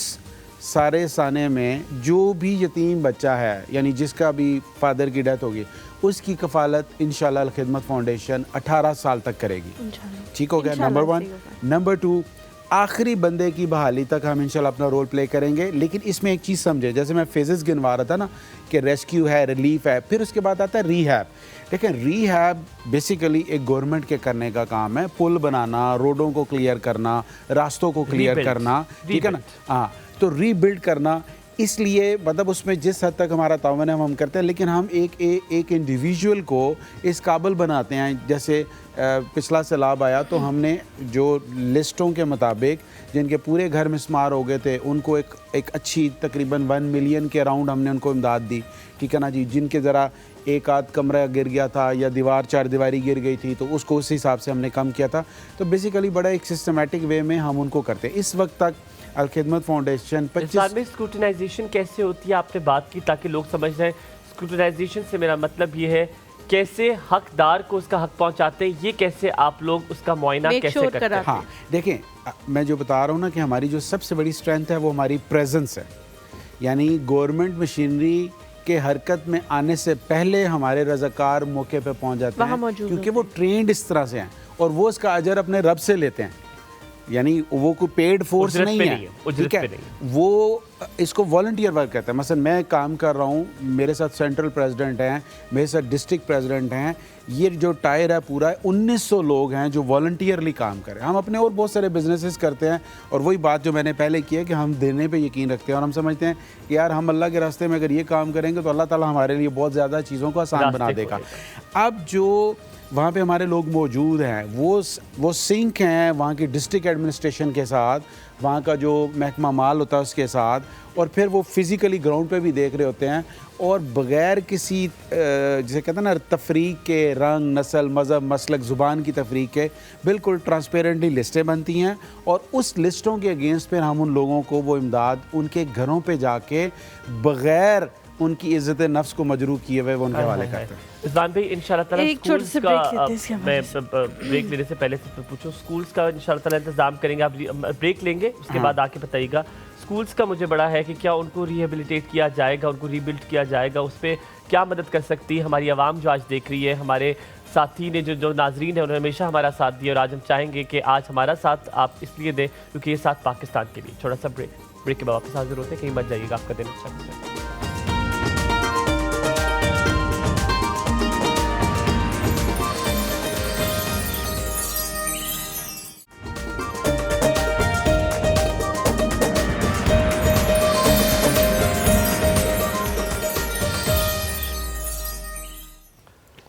सारे साने में जो भी यतीम बच्चा है, यानी जिसका भी फादर की डेथ होगी, उसकी कफ़ालत इंशाल्लाह अल-खिदमत फाउंडेशन 18 साल तक करेगी। ठीक हो गया, नंबर 1। नंबर 2, आखिरी बंदे की बहाली तक हम इंशाल्लाह अपना रोल प्ले करेंगे। लेकिन इसमें एक चीज़ समझे, जैसे मैं फेजेस गिनवा रहा था ना कि रेस्क्यू है, रिलीफ है, फिर उसके बाद आता है रीहैब। लेकिन रीहैब बेसिकली एक गवर्नमेंट के करने का काम है, पुल बनाना, रोडों को क्लियर करना, रास्तों को क्लियर करना, ठीक है ना, हाँ, तो रीबिल्ड करना। इसलिए मतलब उसमें जिस हद तक हमारा तावन है हम करते हैं, लेकिन हम एक इंडिविजुअल को इस काबिल बनाते हैं। जैसे पिछला सैलाब आया तो हमने जो लिस्टों के मुताबिक जिनके पूरे घर मिस्मार हो गए थे, उनको एक अच्छी तकरीबन 1 मिलियन के अराउंड हमने उनको इमदाद दी। ठीक है ना जी, जिनके ज़रा एक आध कमरा गिर गया था या दीवार 4 दीवारी गिर गई थी, तो उसको उस हिसाब से हमने कम किया था। तो बेसिकली बड़ा एक सिस्टमेटिक वे में हम उनको करते हैं। इस वक्त तक अल-खिदमत फाउंडेशन 25 में स्क्रूटिनाइजेशन कैसे होती है, आपने बात की ताकि लोग समझ जाएं। स्क्रूटिनाइजेशन से मेरा मतलब ये है कैसे हकदार को उसका हक पहुंचाते हैं, ये कैसे आप लोग उसका मुआयना कैसे करते हैं? हाँ देखें, मैं जो बता रहा हूँ ना कि हमारी जो सबसे बड़ी स्ट्रेंथ है वो हमारी प्रेजेंस है। यानी गवर्नमेंट मशीनरी के हरकत में आने से पहले हमारे रज़ाकार मौके पे पहुंच जाते हैं, क्योंकि वो ट्रेंड इस तरह से हैं और वो इसका अजर अपने रब से लेते हैं। यानी वो कोई पेड फोर्स नहीं है, ठीक है, वो इसको वॉलंटियर वर्क कहते हैं। मसलन मैं काम कर रहा हूँ, मेरे साथ सेंट्रल प्रेसिडेंट हैं, मेरे साथ डिस्ट्रिक्ट प्रेसिडेंट हैं, ये जो टायर है पूरा 1900 लोग हैं जो वॉलंटियरली काम करें। हम अपने और बहुत सारे बिजनेसेस करते हैं, और वही बात जो मैंने पहले की है कि हम देने पे यकीन रखते हैं और हम समझते हैं कि यार हम अल्लाह के रास्ते में अगर ये काम करेंगे तो अल्लाह ताला हमारे लिए बहुत ज़्यादा चीज़ों को आसान बना देगा। अब जो वहाँ पे हमारे लोग मौजूद हैं, वो सिंक हैं वहाँ की डिस्ट्रिक्ट एडमिनिस्ट्रेशन के साथ, वहाँ का जो महकमा माल होता है उसके साथ, और फिर वो फिज़िकली ग्राउंड पे भी देख रहे होते हैं, और बग़ैर किसी जिसे कहते हैं ना तफरीक के, रंग, नस्ल, मज़हब, मसलक, ज़ुबान की तफरीक के, बिल्कुल ट्रांसपेरेंटली लिस्टें बनती हैं, और उस लिस्टों के अगेंस्ट फिर हम उन लोगों को वो इमदाद उनके घरों पे जाके बग़ैर उनकी इज़्ज़त नफ्स को मजरूह किए हुए वो उनके हवाले करते हैं। इज़वान भाई, इंशाल्लाह ताला एक छोटे से ब्रेक लेते हैं इसके मैं ब्रेक लेने से पहले से पूछूं, स्कूल्स का इंशाल्लाह ताला इंतज़ाम करेंगे, आप ब्रेक लेंगे उसके बाद आके बताइएगा। स्कूल्स का मुझे बड़ा है कि क्या उनको रिहेबिलिटेट किया जाएगा, उनको रीबिल्ड किया जाएगा, उस पर क्या मदद कर सकती है हमारी आवाम जो आज देख रही है। हमारे साथी ने जो नाजरीन है उन्होंने हमेशा हमारा साथ दिया, और आज हम चाहेंगे कि आज हमारा साथ आप इसलिए दें क्योंकि ये साथ पाकिस्तान के लिए। छोटा सा ब्रेक के बाद वापस हाजिर होते हैं, कहीं मत जाइएगा, आपका दिन अच्छा गुजरे।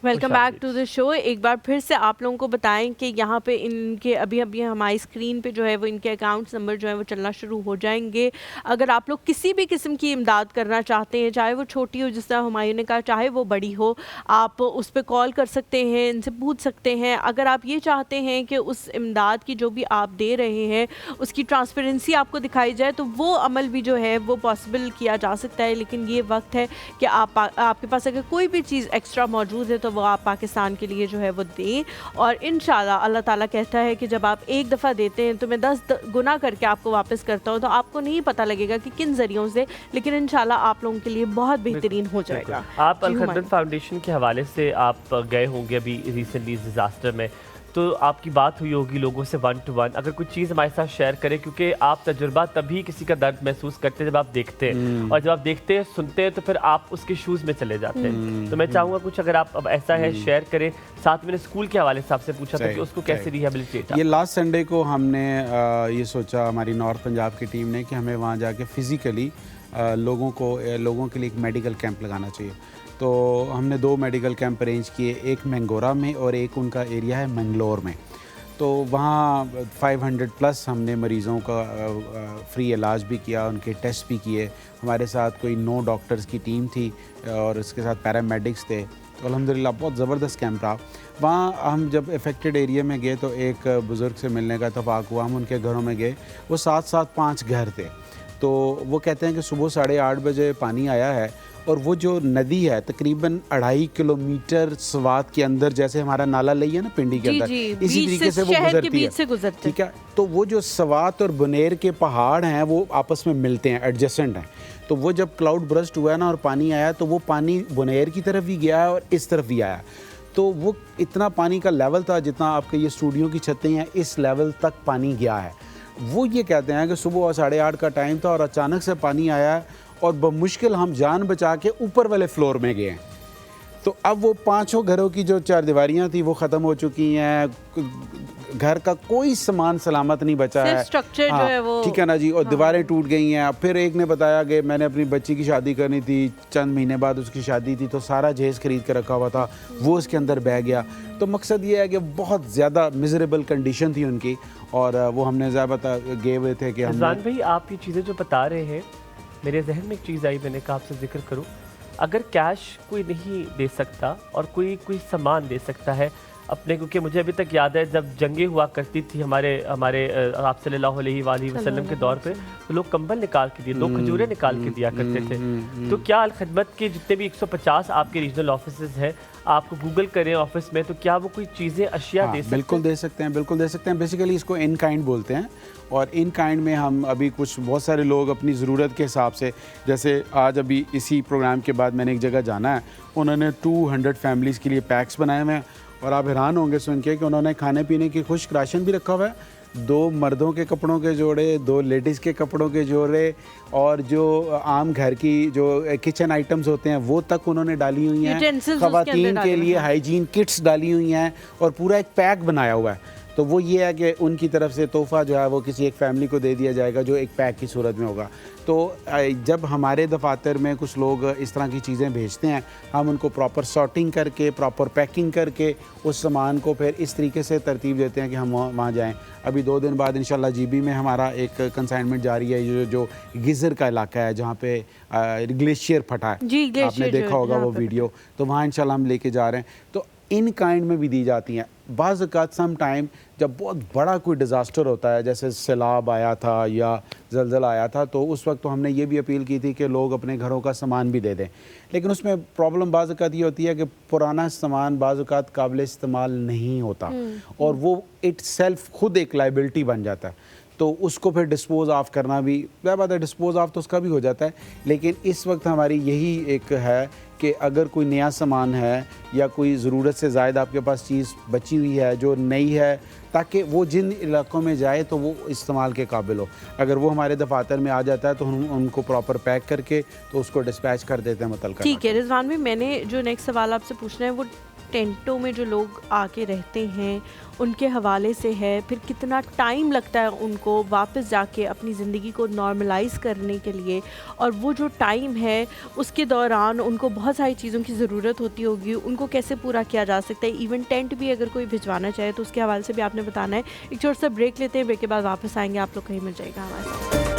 Welcome back to the show. एक बार फिर से आप लोगों को बताएं कि यहाँ पे इनके अभी हमारी स्क्रीन पे जो है वो इनके अकाउंट्स नंबर जो है वो चलना शुरू हो जाएंगे। अगर आप लोग किसी भी किस्म की इमदाद करना चाहते हैं, चाहे वो छोटी हो जिस तरह हुमायूं ने कहा, चाहे वो बड़ी हो, आप उस पर कॉल कर सकते हैं, इनसे पूछ सकते हैं। अगर आप ये चाहते हैं कि उस इमदाद की जो भी आप दे रहे हैं उसकी ट्रांसपेरेंसी आपको दिखाई जाए, तो वो अमल भी जो है वो पॉसिबल किया जा सकता है। लेकिन ये वक्त है कि आपके पास अगर कोई भी चीज़ एक्स्ट्रा मौजूद है तो वो आप पाकिस्तान के लिए जो है वो दें, और इंशाल्लाह अल्लाह ताला कहता है कि जब आप एक दफ़ा देते हैं तो मैं 10 गुना करके आपको वापस करता हूँ। तो आपको नहीं पता लगेगा कि किन ज़रियों से, लेकिन इंशाल्लाह आप लोगों के लिए बहुत बेहतरीन हो जाएगा। आप अल-खिदमत फाउंडेशन के हवाले से आप गए होंगे अभी रिसेंटली डिज़ास्टर में, तो आपकी बात हुई होगी लोगों से 1 to 1। अगर कुछ चीज़ हमारे साथ शेयर करें, क्योंकि आप तजुर्बा तभी किसी का दर्द महसूस करते हैं जब आप देखते हैं, और जब आप देखते हैं, सुनते हैं, तो फिर आप उसके शूज़ में चले जाते हैं। तो मैं चाहूँगा कुछ अगर आप अब ऐसा है शेयर करें। साथ मैंने स्कूल के हवाले से आपसे पूछा था कि उसको कैसे रिहेबिलिटेट। ये लास्ट संडे को हमने ये सोचा, हमारी नॉर्थ पंजाब की टीम ने, कि हमें वहाँ जाके फ़िज़िकली लोगों के लिए एक मेडिकल कैंप लगाना चाहिए। तो हमने 2 मेडिकल कैंप अरेंज किए, एक मैंगोरा में और एक उनका एरिया है मंगलोर में। तो वहाँ 500 प्लस हमने मरीज़ों का फ्री इलाज भी किया, उनके टेस्ट भी किए। हमारे साथ कोई 9 डॉक्टर्स की टीम थी और उसके साथ पैरामेडिक्स थे। तो अल्हम्दुलिल्लाह बहुत ज़बरदस्त कैंप रहा। वहाँ हम जब अफेक्टेड एरिया में गए तो एक बुज़ुर्ग से मिलने का इत्तेफाक हुआ। हम उनके घरों में गए, वो 7-7 5 घर थे। तो वो कहते हैं कि सुबह 8:30 बजे पानी आया है और वो जो नदी है तकरीबन 2.5 किलोमीटर स्वात के अंदर, जैसे हमारा नाला लई है ना पिंडी के अंदर, इसी तरीके से वो गुजरती है। ठीक है, तो वो जो स्वात और बुनेर के पहाड़ हैं वो आपस में मिलते हैं, एडजेसेंट हैं। तो वो जब क्लाउड ब्रस्ट हुआ ना और पानी आया तो वो पानी बुनेर की तरफ भी गया और इस तरफ भी आया। तो वो इतना पानी का लेवल था जितना आपके ये स्टूडियो की छतें हैं, इस लेवल तक पानी गया है। वो ये कहते हैं कि सुबह 8:30 का टाइम था और अचानक से पानी आया और बमुश्किल हम जान बचा के ऊपर वाले फ्लोर में गए। तो अब वो 5 घरों की जो 4 दीवारियाँ थी वो ख़त्म हो चुकी हैं, घर का कोई सामान सलामत नहीं बचा है, स्ट्रक्चर जो है वो, ठीक है ना जी, और दीवारें टूट गई हैं। फिर एक ने बताया कि मैंने अपनी बच्ची की शादी करनी थी, चंद महीने बाद उसकी शादी थी, तो सारा जहेज़ खरीद कर रखा हुआ था, वो उसके अंदर बह गया। तो मकसद ये है कि बहुत ज़्यादा मिजरेबल कंडीशन थी उनकी और वो हमने ज़्यादा गए हुए थे कि हम भाई आप ये चीज़ें जो बता रहे हैं, मेरे जहन में एक चीज़ आई, मैंने कहा आपसे जिक्र करूं। अगर कैश कोई नहीं दे सकता और कोई सामान दे सकता है अपने, क्योंकि मुझे अभी तक याद है जब जंगें हुआ करती थी हमारे आप सल्लल्लाहु अलैहि वसल्लम के दौर पे, तो लोग कंबल निकाल के दिए, 2 खजूरें निकाल के दिया करते थे। तो क्या अलखदमत के जितने भी 150 आपके रीजनल ऑफिसेज हैं, आपको गूगल करें ऑफिस में, तो क्या वो कोई चीज़ें अशिया दे सकते हैं? बिल्कुल दे सकते हैं, बिल्कुल दे सकते हैं। बेसिकली इसको इन काइंड बोलते हैं और इन काइंड में हम अभी कुछ बहुत सारे लोग अपनी ज़रूरत के हिसाब से, जैसे आज अभी इसी प्रोग्राम के बाद मैंने एक जगह जाना है, उन्होंने 200 फैमिलीज़ के लिए पैक्स बनाए हुए हैं और आप हैरान होंगे सुन के कि उन्होंने खाने पीने की खुश्क राशन भी रखा हुआ है, 2 मर्दों के कपड़ों के जोड़े, 2 लेडीज़ के कपड़ों के जोड़े और जो आम घर की जो किचन आइटम्स होते हैं वो तक उन्होंने डाली हुई हैं, ख़वातीन के लिए हाइजीन किट्स डाली हुई हैं और पूरा एक पैक बनाया हुआ है। तो वो ये है कि उनकी तरफ से तोहफ़ा जो है वो किसी एक फैमिली को दे दिया जाएगा जो एक पैक की सूरत में होगा। तो जब हमारे दफातर में कुछ लोग इस तरह की चीज़ें भेजते हैं, हम उनको प्रॉपर सॉर्टिंग करके, प्रॉपर पैकिंग करके उस सामान को फिर इस तरीके से तरतीब देते हैं कि हम वहाँ जाएँ। अभी 2 दिन बाद इंशाल्लाह जीबी में हमारा एक कंसाइनमेंट जारी है, जो गिज़र का इलाका है जहाँ पे ग्लेशियर फटा है, आपने देखा होगा वो वीडियो, तो वहाँ इंशाल्लाह हम लेके जा रहे हैं। तो इन काइंड में भी दी जाती हैं। बाज़ औक़ात सम टाइम जब बहुत बड़ा कोई डिज़ास्टर होता है, जैसे सैलाब आया था या ज़लज़ला आया था, तो उस वक्त तो हमने ये भी अपील की थी कि लोग अपने घरों का सामान भी दे दें। लेकिन उसमें प्रॉब्लम बाज़ औक़ात ये होती है कि पुराना सामान बाज़ औक़ात काबिल इस्तेमाल नहीं होता और वो इट सेल्फ खुद एक लाइबिलिटी बन जाता है। तो उसको फिर डिस्पोज़ ऑफ करना भी, वह बात है, डिस्पोज़ ऑफ तो उसका भी हो जाता है। लेकिन इस वक्त हमारी यही एक है कि अगर कोई नया सामान है या कोई ज़रूरत से ज़ायद आपके पास चीज़ बची हुई है जो नई है, ताकि वो जिन इलाकों में जाए तो वो इस्तेमाल के काबिल हो, अगर वो हमारे दफातर में आ जाता है तो हम उनको प्रॉपर पैक करके तो उसको डिस्पैच कर देते हैं मुतल्लिक़। ठीक है रिजवान भाई, मैंने जो नेक्स्ट सवाल आपसे पूछना है वो टेंटों में जो लोग आके रहते हैं उनके हवाले से है। फिर कितना टाइम लगता है उनको वापस जाके अपनी ज़िंदगी को नॉर्मलाइज़ करने के लिए, और वो जो टाइम है उसके दौरान उनको बहुत सारी चीज़ों की ज़रूरत होती होगी, उनको कैसे पूरा किया जा सकता है। इवन टेंट भी अगर कोई भिजवाना चाहे तो उसके हवाले से भी आपने बताना है। एक छोटा सा ब्रेक लेते हैं, ब्रेक के बाद वापस आएंगे, आप लोग कहीं मिल जाएगा हमारे साथ।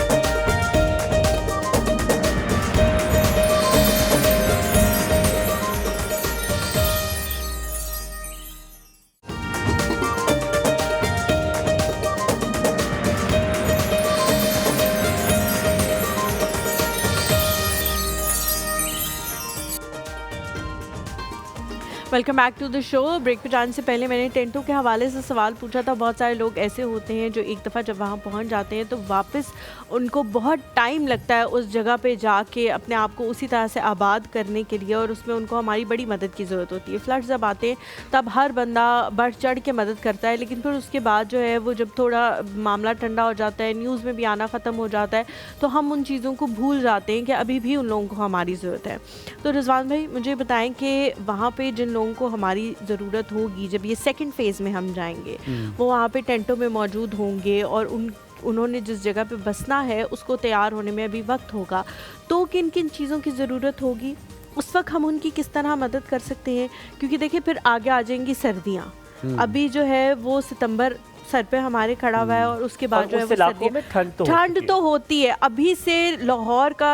Welcome back to the show. Break पे जाने से पहले मैंने टेंटों के हवाले से सवाल पूछा था। बहुत सारे लोग ऐसे होते हैं जो एक दफ़ा जब वहाँ पहुँच जाते हैं तो वापस उनको बहुत टाइम लगता है उस जगह पे जाके अपने आप को उसी तरह से आबाद करने के लिए, और उसमें उनको हमारी बड़ी मदद की ज़रूरत होती है। फ्लड्स जब आते हैं तब हर बंदा बढ़ चढ़ के मदद करता है, लेकिन फिर उसके बाद जो है वो जब थोड़ा मामला ठंडा हो जाता है, न्यूज़ में भी आना ख़त्म हो जाता है, तो हम उन चीज़ों को भूल जाते हैं कि अभी भी उन लोगों को हमारी ज़रूरत है। तो रिजवान भाई मुझे बताएं कि वहाँ पे जिन लोगों को हमारी ज़रूरत होगी, जब ये सेकंड फेज़ में हम जाएंगे, वो वहाँ पे टेंटों में मौजूद होंगे और उन्होंने जिस जगह पे बसना है उसको तैयार होने में अभी वक्त होगा, तो किन किन चीज़ों की ज़रूरत होगी, उस वक्त हम उनकी किस तरह मदद कर सकते हैं। क्योंकि देखिए फिर आगे आ जाएंगी सर्दियाँ, अभी जो है वो सितंबर सर पे हमारे खड़ा हुआ है और उसके बाद जो है वो ठंड तो होती है। अभी से लाहौर का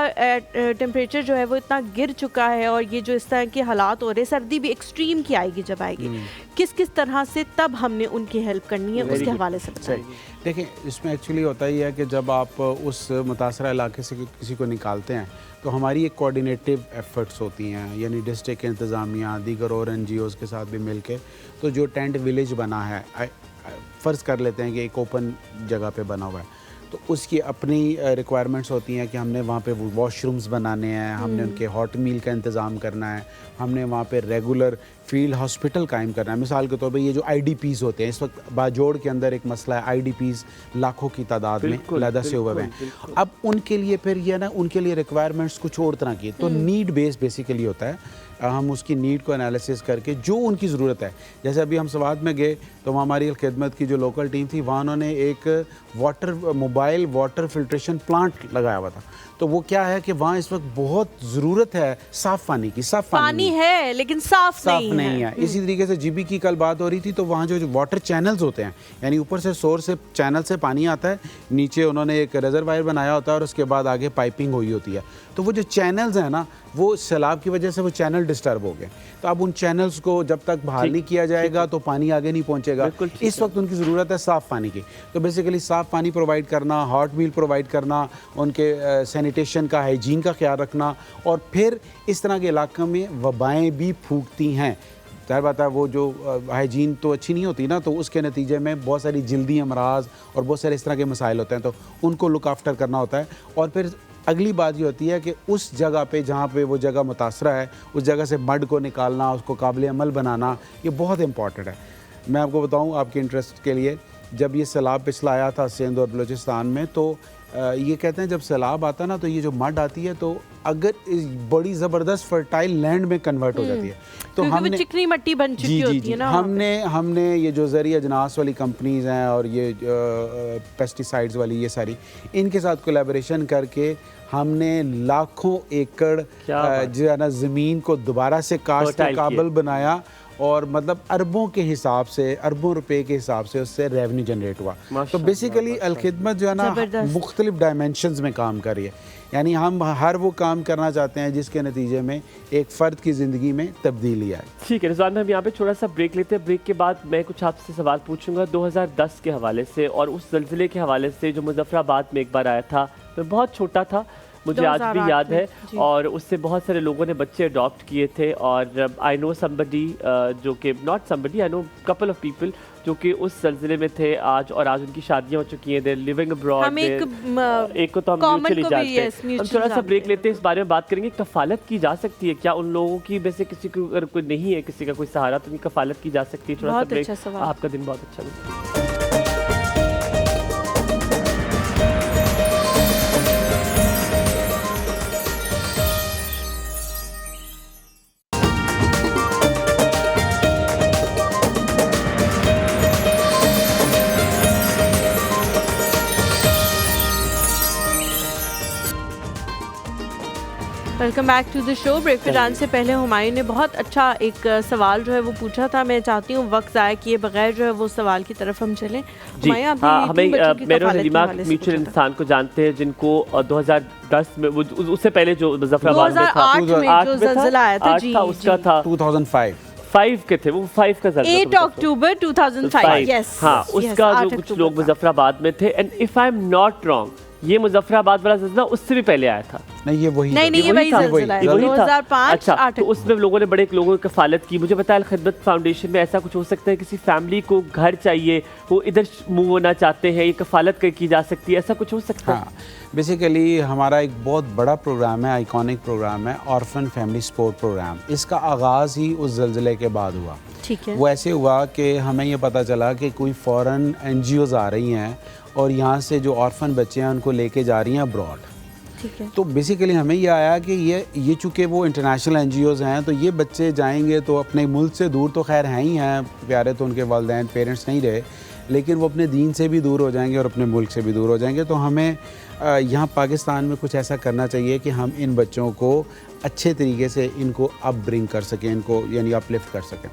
टेम्परेचर जो है वो इतना गिर चुका है और ये जो इस तरह के हालात हो रहे हैं, सर्दी भी एक्सट्रीम की आएगी जब आएगी, किस किस तरह से तब हमने उनकी हेल्प करनी है उसके हवाले से बताइए। देखिए, इसमें एक्चुअली होता ही है कि जब आप उस मुतासरा इलाके से किसी को निकालते हैं तो हमारी एक कोऑर्डिनेटिव एफर्ट्स होती हैं, यानी डिस्ट्रिक्ट इंतज़ामिया दीगर और NGOs के साथ भी मिलके, तो जो टेंट विलेज बना है, फ़र्ज़ कर लेते हैं कि एक ओपन जगह पे बना हुआ है, तो उसकी अपनी रिक्वायरमेंट्स होती हैं कि हमने वहाँ पे वॉशरूम्स बनाने हैं, हमने उनके हॉट मील का इंतज़ाम करना है, हमने वहाँ पे रेगुलर फील्ड हॉस्पिटल कायम करना है। मिसाल के तौर पे ये जो IDPs होते हैं, इस वक्त बाजोड़ के अंदर एक मसला है, IDPs लाखों की तादाद में अलहदा से हुए हैं। अब उनके लिए फिर ये ना, उनके लिए रिक्वायरमेंट्स कुछ और तरह की, तो नीड बेस बेसिकली होता है। हम उसकी नीड को एनालिसिस करके जो उनकी ज़रूरत है, जैसे अभी हम सवात में गए तो वहाँ हमारी खिदमत की जो लोकल टीम थी, वहाँ उन्होंने एक मोबाइल वाटर फिल्ट्रेशन प्लांट लगाया हुआ था। तो वो क्या है कि वहाँ इस वक्त बहुत ज़रूरत है साफ़ पानी की। साफ़ पानी है लेकिन साफ़ नहीं है। इसी तरीके से GB की कल बात हो रही थी, तो वहाँ जो वाटर चैनल्स होते हैं, यानी ऊपर से सोर्स से चैनल से पानी आता है, नीचे उन्होंने एक रिजर्वायर बनाया होता है और उसके बाद आगे पाइपिंग हुई होती है। तो वो जो चैनल्स हैं ना, वो सैलाब की वजह से वो चैनल डिस्टर्ब हो गए, तो अब उन चैनल्स को जब तक बहाल नहीं किया जाएगा तो पानी आगे नहीं पहुंचेगा। इस वक्त उनकी ज़रूरत है साफ़ पानी की। तो बेसिकली साफ़ पानी प्रोवाइड करना, हॉट मील प्रोवाइड करना, उनके सैनिटेशन का, हाइजीन का ख्याल रखना, और फिर इस तरह के इलाक़ों में वबाएँ भी फूकती हैं। जाहिर बात है, वो जो हाइजीन तो अच्छी नहीं होती ना, तो उसके नतीजे में बहुत सारी जल्दी अमराज और बहुत सारे इस तरह के मसाइल होते हैं, तो उनको लुक आफ्टर करना होता है। और फिर अगली बात ये होती है कि उस जगह पे जहाँ पे वो जगह मुतासरा है, उस जगह से मड को निकालना, उसको काबिल अमल बनाना, ये बहुत इंपॉर्टेंट है। मैं आपको बताऊँ आपके इंटरेस्ट के लिए, जब ये सैलाब पिछला आया था सिंध और बलूचिस्तान में, तो ये कहते हैं जब सैलाब आता है ना, तो ये जो मड आती है, तो अगर बड़ी ज़बरदस्त फर्टाइल लैंड में कन्वर्ट हो जाती है, तो हमने चिकनी मिट्टी बन चुकी होती है ना, हमने ये जो ज़रिया अजनास वाली कंपनीज़ हैं और ये पेस्टिसाइड्स वाली, ये सारी, इनके साथ कोलैबोरेशन करके हमने लाखों एकड़ जो है ना ज़मीन को दोबारा से काश्त के काबिल बनाया, और मतलब अरबों के हिसाब से, अरबों रुपए के हिसाब से उससे रेवेन्यू जनरेट हुआ। तो बेसिकली अल-खिदमत जो है ना, मुख्तलिफ डायमेंशंस में काम कर रही है, यानी हम हर वो काम करना चाहते हैं जिसके नतीजे में एक फ़र्द की ज़िंदगी में तब्दीली आए। ठीक है रिजवान, हम यहाँ पे थोड़ा सा ब्रेक लेते हैं। ब्रेक के बाद मैं कुछ आपसे सवाल पूछूंगा 2010 के हवाले से और उस ज़लज़ले के हवाले से जो मुज़फ़्फ़राबाद में एक बार आया था। मैं बहुत छोटा था, मुझे आज भी याद है, और उससे बहुत सारे लोगों ने बच्चे अडॉप्ट किए थे। और आई नो समबडी जो कि not somebody, I know couple of people जो कि उस सिलसिले में थे आज, और आज उनकी शादियां हो चुकी हैं, दे लिविंग अब्रॉड। एक को तो हम म्यूचुअली जानते हैं। हम थोड़ा सा ब्रेक लेते हैं, इस बारे में बात करेंगे। कफालत की जा सकती है क्या उन लोगों की, वैसे किसी को अगर कोई नहीं है, किसी का कोई सहारा, तो उनकी कफालत की जा सकती है? थोड़ा सा ब्रेक। आपका दिन बहुत अच्छा लगा। Welcome back to the show. Break विद जान से पहले हुमायूं ने बहुत अच्छा एक सवाल जो है वो पूछा था। मैं चाहती हूँ वक्त ज़ाया किए बगैर जो है वो सवाल की तरफ हम चलें। हमें मेरे हलीमा म्यूचुअल इंसान को जानते हैं, जिनको 2010 में, उससे पहले जो मुज़फ़्फ़राबाद में था, 2008 में जो ज़लज़ला आया था, जी उसका था 2005 के थे वो, 5 का ज़लज़ला, 8 अक्टूबर 2005। यस, हाँ, उसका जो कुछ लोग मुज़फ़्फ़राबाद में थे। And if I am not wrong, ये मुज़फ़्फ़राबाद वाला ज़लज़ला उससे भी पहले आया था। नहीं, ये वही नहीं, ये वही ज़लज़ला है 2005। अच्छा, तो उसमें लोगों ने बड़े लोगों की कफालत की। मुझे बताया खिदमत फाउंडेशन में ऐसा कुछ हो सकता है, किसी फैमिली को घर चाहिए, वो इधर मूव होना चाहते हैं, ये कफालत की जा सकती है, ऐसा कुछ हो सकता है? हाँ, बेसिकली हमारा एक बहुत बड़ा प्रोग्राम है, आइकॉनिक प्रोग्राम है, ऑर्फन फैमिली सपोर्ट प्रोग्राम। इसका आगाज़ ही उस ज़लज़ले के बाद हुआ। ठीक है। वो ऐसे हुआ कि हमें ये पता चला कि कोई फ़ॉरेन NGOs आ रही हैं और यहाँ से जो ऑर्फन बच्चे हैं उनको लेके जा रही हैं अब्रॉड। ठीक है। तो बेसिकली हमें ये आया कि ये चूँकि वो इंटरनेशनल NGOs हैं, तो ये बच्चे जाएंगे तो अपने मुल्क से दूर तो खैर हैं ही हैं, प्यारे तो उनके वालिदैन पेरेंट्स नहीं रहे, लेकिन वो अपने दीन से भी दूर हो जाएंगे और अपने मुल्क से भी दूर हो जाएंगे। तो हमें यहाँ पाकिस्तान में कुछ ऐसा करना चाहिए कि हम इन बच्चों को अच्छे तरीके से इनको अप ब्रिंग कर सकें, इनको यानी अपलिफ्ट कर सकें।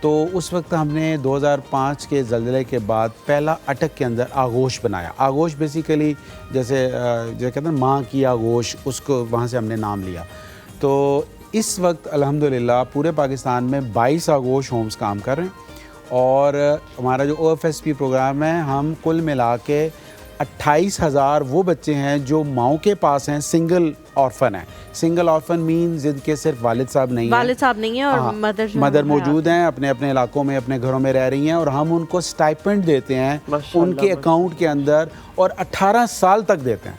तो उस वक्त हमने 2005 के ज़लज़ले के बाद पहला अटक के अंदर आगोश बनाया। आगोश बेसिकली जैसे जो कहते हैं माँ की आगोश, उसको वहाँ से हमने नाम लिया। तो इस वक्त अल्हम्दुलिल्लाह पूरे पाकिस्तान में 22 आगोश होम्स काम कर रहे हैं और हमारा जो OFSP प्रोग्राम है, हम कुल मिला के 28,000 वो बच्चे हैं जो माओ के पास हैं, सिंगल ऑर्फन है। सिंगल ऑर्फन मीन जिनके सिर्फ वालिद साहब नहीं है और मदर मौजूद हैं, अपने अपने इलाकों में अपने घरों में रह रही हैं और हम उनको स्टाइपेंड देते हैं उनके अकाउंट के अंदर और 18 साल तक देते हैं।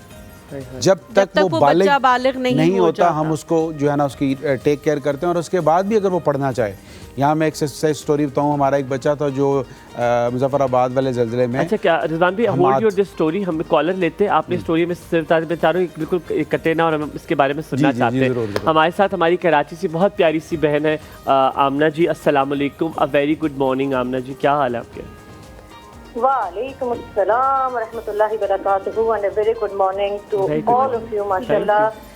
जब तक वो बालिग नहीं होता हम उसको जो है ना उसकी टेक केयर करते हैं और उसके बाद भी अगर वो पढ़ना चाहे। यहाँ मैं एक स्टोरी बताऊँ, हमारा एक बच्चा था जो मुजफ्फराबाद वाले ज़लज़ले में। अच्छा, क्या रिजवान भाई होल्ड योर दिस स्टोरी, हम कॉलर लेते हैं, आपने स्टोरी में सिर्फ चारों बिल्कुल कटे ना और हम इसके बारे में सुनना चाहते हैं। हमारे साथ हमारी कराची से बहुत प्यारी सी बहन है आमना जी। अस्सलाम वालेकुम, a very good morning Amna ji, क्या हाल है आपके? वालेकुम अस्सलाम रहमतुल्लाहि बरकातुहू and a very good morning to all of you माशाल्लाह।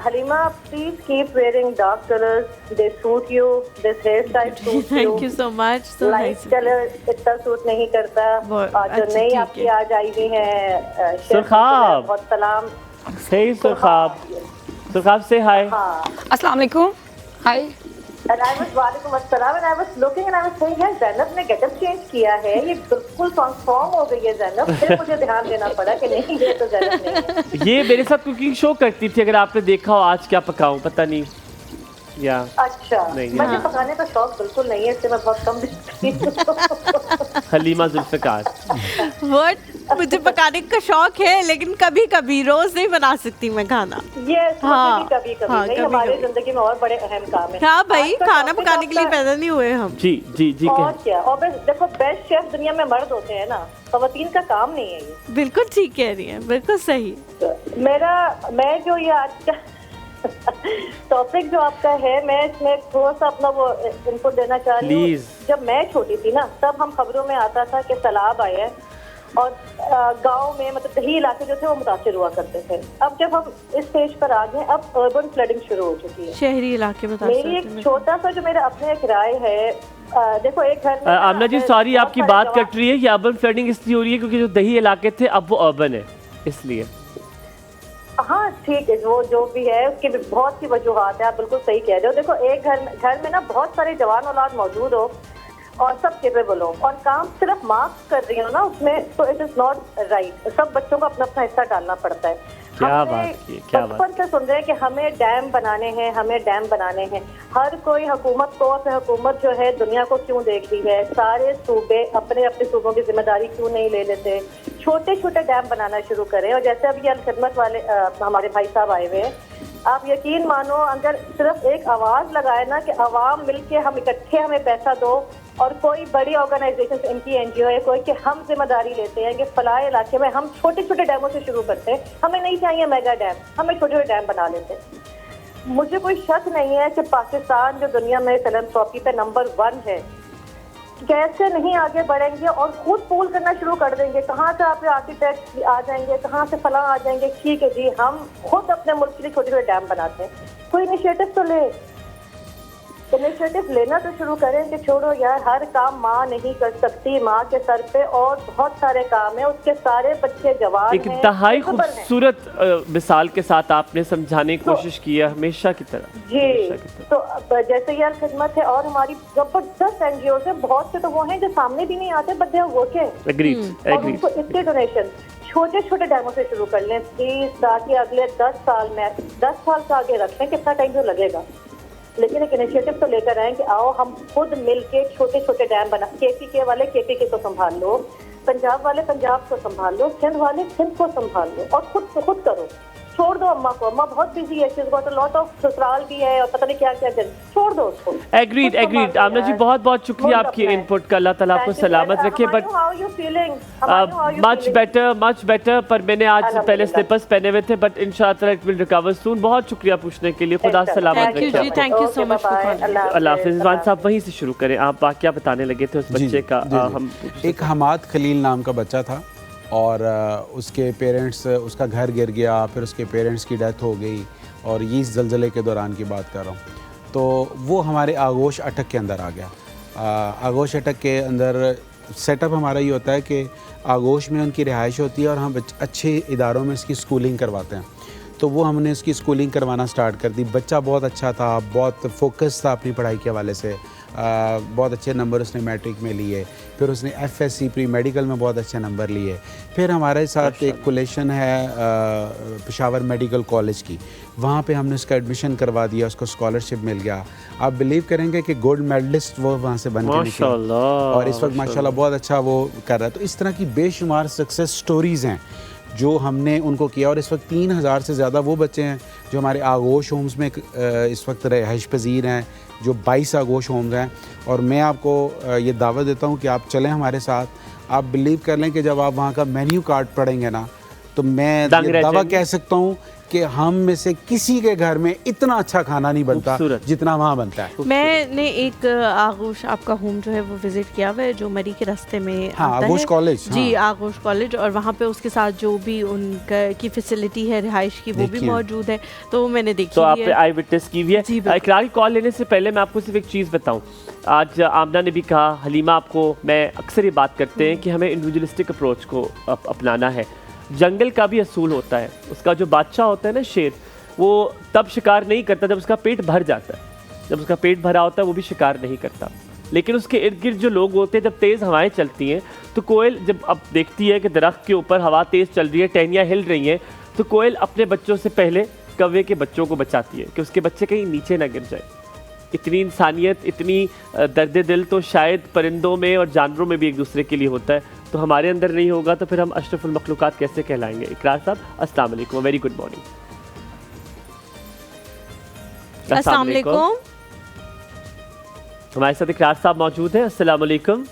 Halima, please keep wearing dark colors. They suit you. This hairstyle suits you. Thank you so much. So Light color इतना सूट नहीं करता। और जो नई आपकी आज आई हुई है सुरखाब, बहुत सलाम। Hey सुरखाब, say hi. अस्सलाम वालेकुम, hi. And I was वालेकुम अस्सलाम and I was looking and I was saying यार ज़ैनब ने गेटअप चेंज किया है, ये बिल्कुल ट्रांसफॉर्म हो गई है ज़ैनब। फिर मुझे ध्यान देना पड़ा कि नहीं ये तो ज़ैनब नहीं है। ये मेरे साथ कुकिंग शो करती थी, अगर आपने देखा हो। आज क्या पकाऊं पता नहीं या अच्छा, मुझे पकाने का शौक बिल्कुल नहीं है, इससे मैं बहुत कम दिखती हूँ। हलीमा जुल्फ़िकार, मुझे पकाने का शौक है लेकिन कभी कभी, रोज नहीं बना सकती मैं खाना। कभी कभी नहीं, हमारे जिंदगी में और बड़े अहम काम है। हाँ भाई, खाना पकाने के लिए पैदा नहीं हुए हम। जी जी जी। और क्या, और देखो बेस्ट शेफ दुनिया में मर्द होते हैं ना, ख़वातीन का काम नहीं है ये। बिल्कुल ठीक कह रही है, बिल्कुल सही। मैं जो ये आज का टॉपिक जो आपका है, मैं इसमें थोड़ा सा अपना वो इनपुट देना चाह रही हूँ। जब मैं छोटी थी ना, तब हम खबरों में आता था कि सैलाब आए हैं और गांव में मतलब दही इलाके जो थे वो मुतासिर हुआ करते थे। अब जब हम इस स्टेज पर आ गए, अब अर्बन फ्लडिंग शुरू हो चुकी है, शहरी इलाके में। मेरी एक छोटा सा जो मेरा अपने एक राय है, देखो एक घर आमना जी सॉरी आपकी बात कट रही है कि अर्बन फ्लडिंग इसलिए हो रही है क्योंकि जो दही इलाके थे अब वो अर्बन है, इसलिए। हाँ ठीक है, वो जो भी है उसकी भी बहुत सी वजूहात है, आप बिल्कुल सही कह रहे हो। देखो एक घर में ना बहुत सारे जवान औलाद मौजूद हो और सब केपेबल हो और काम सिर्फ माँ कर रही हो ना उसमें, तो इट इज नॉट राइट। सब बच्चों को अपना अपना हिस्सा डालना पड़ता है। बचपन से सुन रहे हैं कि हमें डैम बनाने हैं, हमें डैम बनाने हैं। हर कोई हुकूमत को, फिर हुकूमत जो है दुनिया को क्यों देख रही है, सारे सूबे अपने अपने सूबों की जिम्मेदारी क्यों नहीं ले लेते, छोटे छोटे डैम बनाना शुरू करें। और जैसे अभी अल खिदमत वाले हमारे भाई साहब आए हुए हैं, आप यकीन मानो अगर सिर्फ एक आवाज़ लगाए ना कि अवाम मिलके हम इकट्ठे हमें पैसा दो, और कोई बड़ी ऑर्गेनाइजेशन इनकी NGO है कोई कि हम जिम्मेदारी लेते हैं कि फलाए इलाके में हम छोटे छोटे डैमों से शुरू करते हैं, हमें नहीं चाहिए मेगा डैम, हमें छोटे छोटे डैम बना लेते हैं। मुझे कोई शक नहीं है कि पाकिस्तान जो दुनिया में फिलैंथ्रोपी पे नंबर 1 है, कैसे नहीं आगे बढ़ेंगे और खुद पूल करना शुरू कर देंगे। कहाँ से आप आर्किटेक्ट आ जाएंगे, कहाँ से फलां आ जाएंगे, ठीक है जी हम खुद अपने मुल्क के लिए छोटे छोटे डैम बनाते हैं। कोई इनिशिएटिव तो ले, इनिशिएटिव लेना तो शुरू करें कि छोड़ो यार हर काम माँ नहीं कर सकती, माँ के सर पे और बहुत सारे काम है, उसके सारे बच्चे जवान हैं। एक इंतहाई खूबसूरत मिसाल के साथ आपने समझाने की कोशिश की है, हमेशा की तरह जी। तो जैसे ये खिदमत है और हमारी जबरदस्त NGO है, बहुत से तो वो हैं जो सामने भी नहीं आते, but they are working. Agreed. इतने डोनेशन छोटे छोटे डैमों से शुरू कर लें प्लीज, ताकि अगले 10 साल में 10 साल से आगे रखें, कितना टाइम तो लगेगा, लेकिन एक इनिशिएटिव तो लेकर आए कि आओ हम खुद मिलके छोटे छोटे डैम बना। KPK वाले KPK को संभाल लो, पंजाब वाले पंजाब को संभाल लो, सिंध वाले सिंध को संभाल लो और खुद करो। छोड़ दो अम्मा को, अम्मा बहुत बिजी है, she's got a lot of ससुराल भी है और पता नहीं क्या क्या, छोड़ दो उसको। एग्रीड। आमना जी बहुत बहुत शुक्रिया आपकी इनपुट का, अल्लाह ताला आपको सलामत रखे। बट मच बेटर पर मैंने आज पहले स्लिपर्स पहने हुए थे, बट इंशाअल्लाह इट विल रिकवर सून। बहुत शुक्रिया पूछने के लिए, खुदा सलामत रखे। Thank you so much. अल्लाह हाफिज़। रिजवान साहब वहीं से शुरू करें, आप वाकया बताने लगे थे उस बच्चे का। हम एक हमाद खलील नाम का बच्चा था और उसके पेरेंट्स, उसका घर गिर गया, फिर उसके पेरेंट्स की डेथ हो गई और ये इस ज़लज़ले के दौरान की बात कर रहा हूँ। तो वो हमारे आगोश अटक के अंदर आ गया। आगोश अटक के अंदर सेटअप हमारा ये होता है कि आगोश में उनकी रिहाइश होती है और हम अच्छे इदारों में इसकी स्कूलिंग करवाते हैं। तो वो हमने इसकी स्कूलिंग करवाना स्टार्ट कर दी। बच्चा बहुत अच्छा था, बहुत फोकस था अपनी पढ़ाई के हवाले से, बहुत अच्छे नंबर उसने मैट्रिक में लिए। फिर उसने एफएससी प्री मेडिकल में बहुत अच्छे नंबर लिए। फिर हमारे साथ एक कोलेशन है पेशावर मेडिकल कॉलेज की, वहाँ पे हमने उसका एडमिशन करवा दिया, उसको स्कॉलरशिप मिल गया। आप बिलीव करेंगे कि गोल्ड मेडलिस्ट वो वहाँ से बन के निकला और इस वक्त माशाल्लाह बहुत अच्छा वो कर रहा है। तो इस तरह की बेशुमार सक्सेस स्टोरीज़ हैं जो हमने उनको किया। और इस वक्त 3000 से ज़्यादा वो बच्चे हैं जो हमारे आगोश होम्स में इस वक्त रहाइश पजीर हैं, जो 22 आगोश होम्स हैं। और मैं आपको ये दावत देता हूँ कि आप चलें हमारे साथ। आप बिलीव कर लें कि जब आप वहाँ का मेन्यू कार्ड पढ़ेंगे ना, तो मैं ये दावा कह सकता हूँ कि हम में से किसी के घर में इतना अच्छा खाना नहीं बनता जितना वहाँ बनता है। मैंने एक आगोश आपका होम जो है वो विजिट किया हुआ है, जो मरी के रास्ते में हाँ, आता आगोश है। कॉलेज। जी हाँ। आगोश कॉलेज, और वहाँ पे उसके साथ जो भी उनका की फैसिलिटी है रिहाइश की वो भी मौजूद है, तो मैंने देखी। तो आपने आई विटनेस की हुई है। जी, इकरार की कॉल लेने से पहले मैं आपको सिर्फ एक चीज़ बताऊं। आज आमना ने भी कहा, हलीमा आपको, मैं अक्सर ये बात करते हैं कि हमें इंडिविजुअलिस्टिक अप्रोच को अपनाना है। जंगल का भी असूल होता है, उसका जो बादशाह होता है ना शेर, वो तब शिकार नहीं करता जब उसका पेट भर जाता है। जब उसका पेट भरा होता है वो भी शिकार नहीं करता। लेकिन उसके इर्द गिर्द जो लोग होते हैं, जब तेज़ हवाएं चलती हैं तो कोयल जब अब देखती है कि दरख्त के ऊपर हवा तेज़ चल रही है, टहनियाँ हिल रही हैं, तो कोयल अपने बच्चों से पहले कौवे के बच्चों को बचाती है कि उसके बच्चे कहीं नीचे ना गिर जाए। इतनी इंसानियत, इतनी दर्द दिल तो शायद परिंदों में और जानवरों में भी एक दूसरे के लिए होता है। तो हमारे अंदर नहीं होगा तो फिर हम अशरफुल मखलूकात कैसे कहलाएंगे। इकरार साहब अस्सलाम वालेकुम, वेरी गुड मॉर्निंग। अस्सलाम वालेकुम। हमारे साथ इकरार साहब मौजूद हैं। अस्सलाम वालेकुम।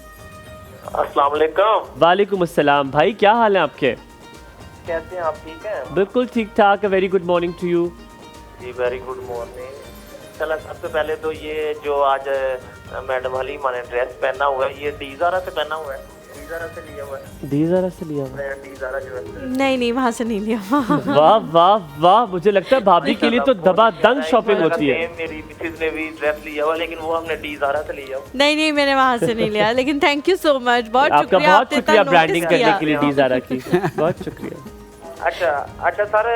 अस्सलाम वालेकुम। वालेकुम अस्सलाम। भाई क्या हाल है आपके? कैसे हैं आप? ठीक हैं? बिल्कुल ठीक ठाक है। Very good morning to you. जी वेरी गुड मॉर्निंग। चला, सबसे पहले तो ये जो आज मैडम हलीमा ने ड्रेस पहना हुआ है, ये डीजारा से पहना हुआ है, डीजारा से लिया हुआ है। डीजारा से लिया हुआ है? डीजारा जो है नहीं वहाँ से नहीं लिया। वाह वाह वाह, मुझे लगता है भाभी के लिए तो दबादंग शॉपिंग होती है। मेरी मिसेज ने भी ड्रेस लिया हुआ, लेकिन वो हमने डीजारा से लिया हुआ। नहीं मैंने वहाँ से नहीं लिया, लेकिन थैंक यू सो मच, बहुत आपका शुक्रिया, बहुत शुक्रिया ब्रांडिंग करने के लिए डीजारा की, बहुत शुक्रिया। अच्छा सर,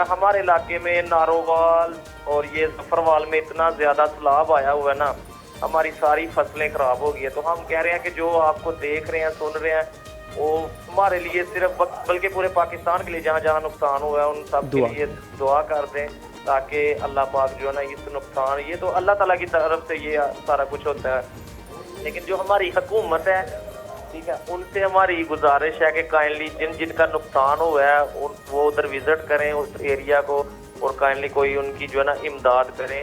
हमारे इलाके में नारोवाल और ये सफरवाल में इतना ज्यादा सैलाब आया हुआ है ना, हमारी सारी फसलें खराब हो गई है। तो हम कह रहे हैं कि जो आपको देख रहे हैं, सुन रहे हैं, वो हमारे लिए सिर्फ बल्कि पूरे पाकिस्तान के लिए जहाँ जहाँ नुकसान हुआ है उन सब के लिए दुआ कर दें, ताकि अल्लाह पाक जो है ना इस नुकसान, ये तो अल्लाह ताला की तरफ से ये सारा कुछ होता है, लेकिन जो हमारी हुकूमत है, ठीक है, उनसे हमारी गुजारिश है कि काइंडली जिनका नुकसान हुआ है वो उधर विजिट करें उस एरिया को, और काइंडली कोई उनकी जो है ना इमदाद करें,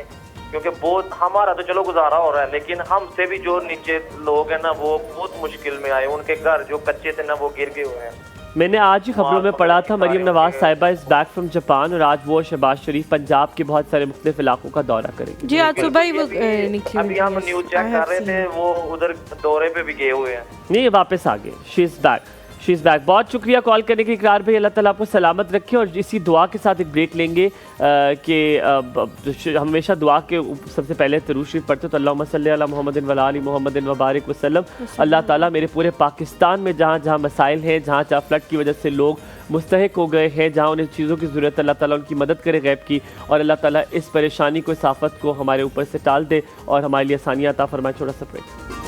क्योंकि बहुत हमारा तो चलो गुजारा हो रहा है, लेकिन हमसे भी जो नीचे लोग हैं ना वो बहुत मुश्किल में आए, उनके घर जो कच्चे थे ना वो गिर गए हुए हैं। मैंने आज ही खबरों में पढ़ा था मरियम नवाज साहिबा इज बैक फ्रॉम जापान, और आज वो शहबाज शरीफ पंजाब के बहुत सारे मुख्तलिफ इलाकों का दौरा करेंगे। जी आज सुबह ही वो निकली। अभी हम न्यूज चेक कर रहे थे, वो उधर दौरे पे भी गए हुए हैं। नहीं, वापस आ गए। She is back. बहुत शुक्रिया कॉल करने के। इकरार भाई, अल्लाह ताला आपको सलामत रखे। और इसी दुआ के साथ एक ब्रेक लेंगे कि हमेशा दुआ के सबसे पहले दरूद शरीफ पढ़ते तो अल्लाहुम्मा सल्ली अला मुहम्मदिन व अला आलि मुहम्मदिन व बारिक वसल्लम। अल्लाह ताला मेरे पूरे पाकिस्तान में जहाँ जहाँ मसाइल हैं, जहाँ जहाँ फ्लड की वजह से लोग मुस्तहिक हो गए हैं, जहाँ उन्हें चीज़ों की ज़रूरत, अल्लाह ताला उनकी मदद करे गैब की, और अल्लाह ताला इस परेशानी को, इस आफत को हमारे ऊपर से टाल दे और हमारे लिए आसानियाँ अता फरमाए। छोटा सा ब्रेक।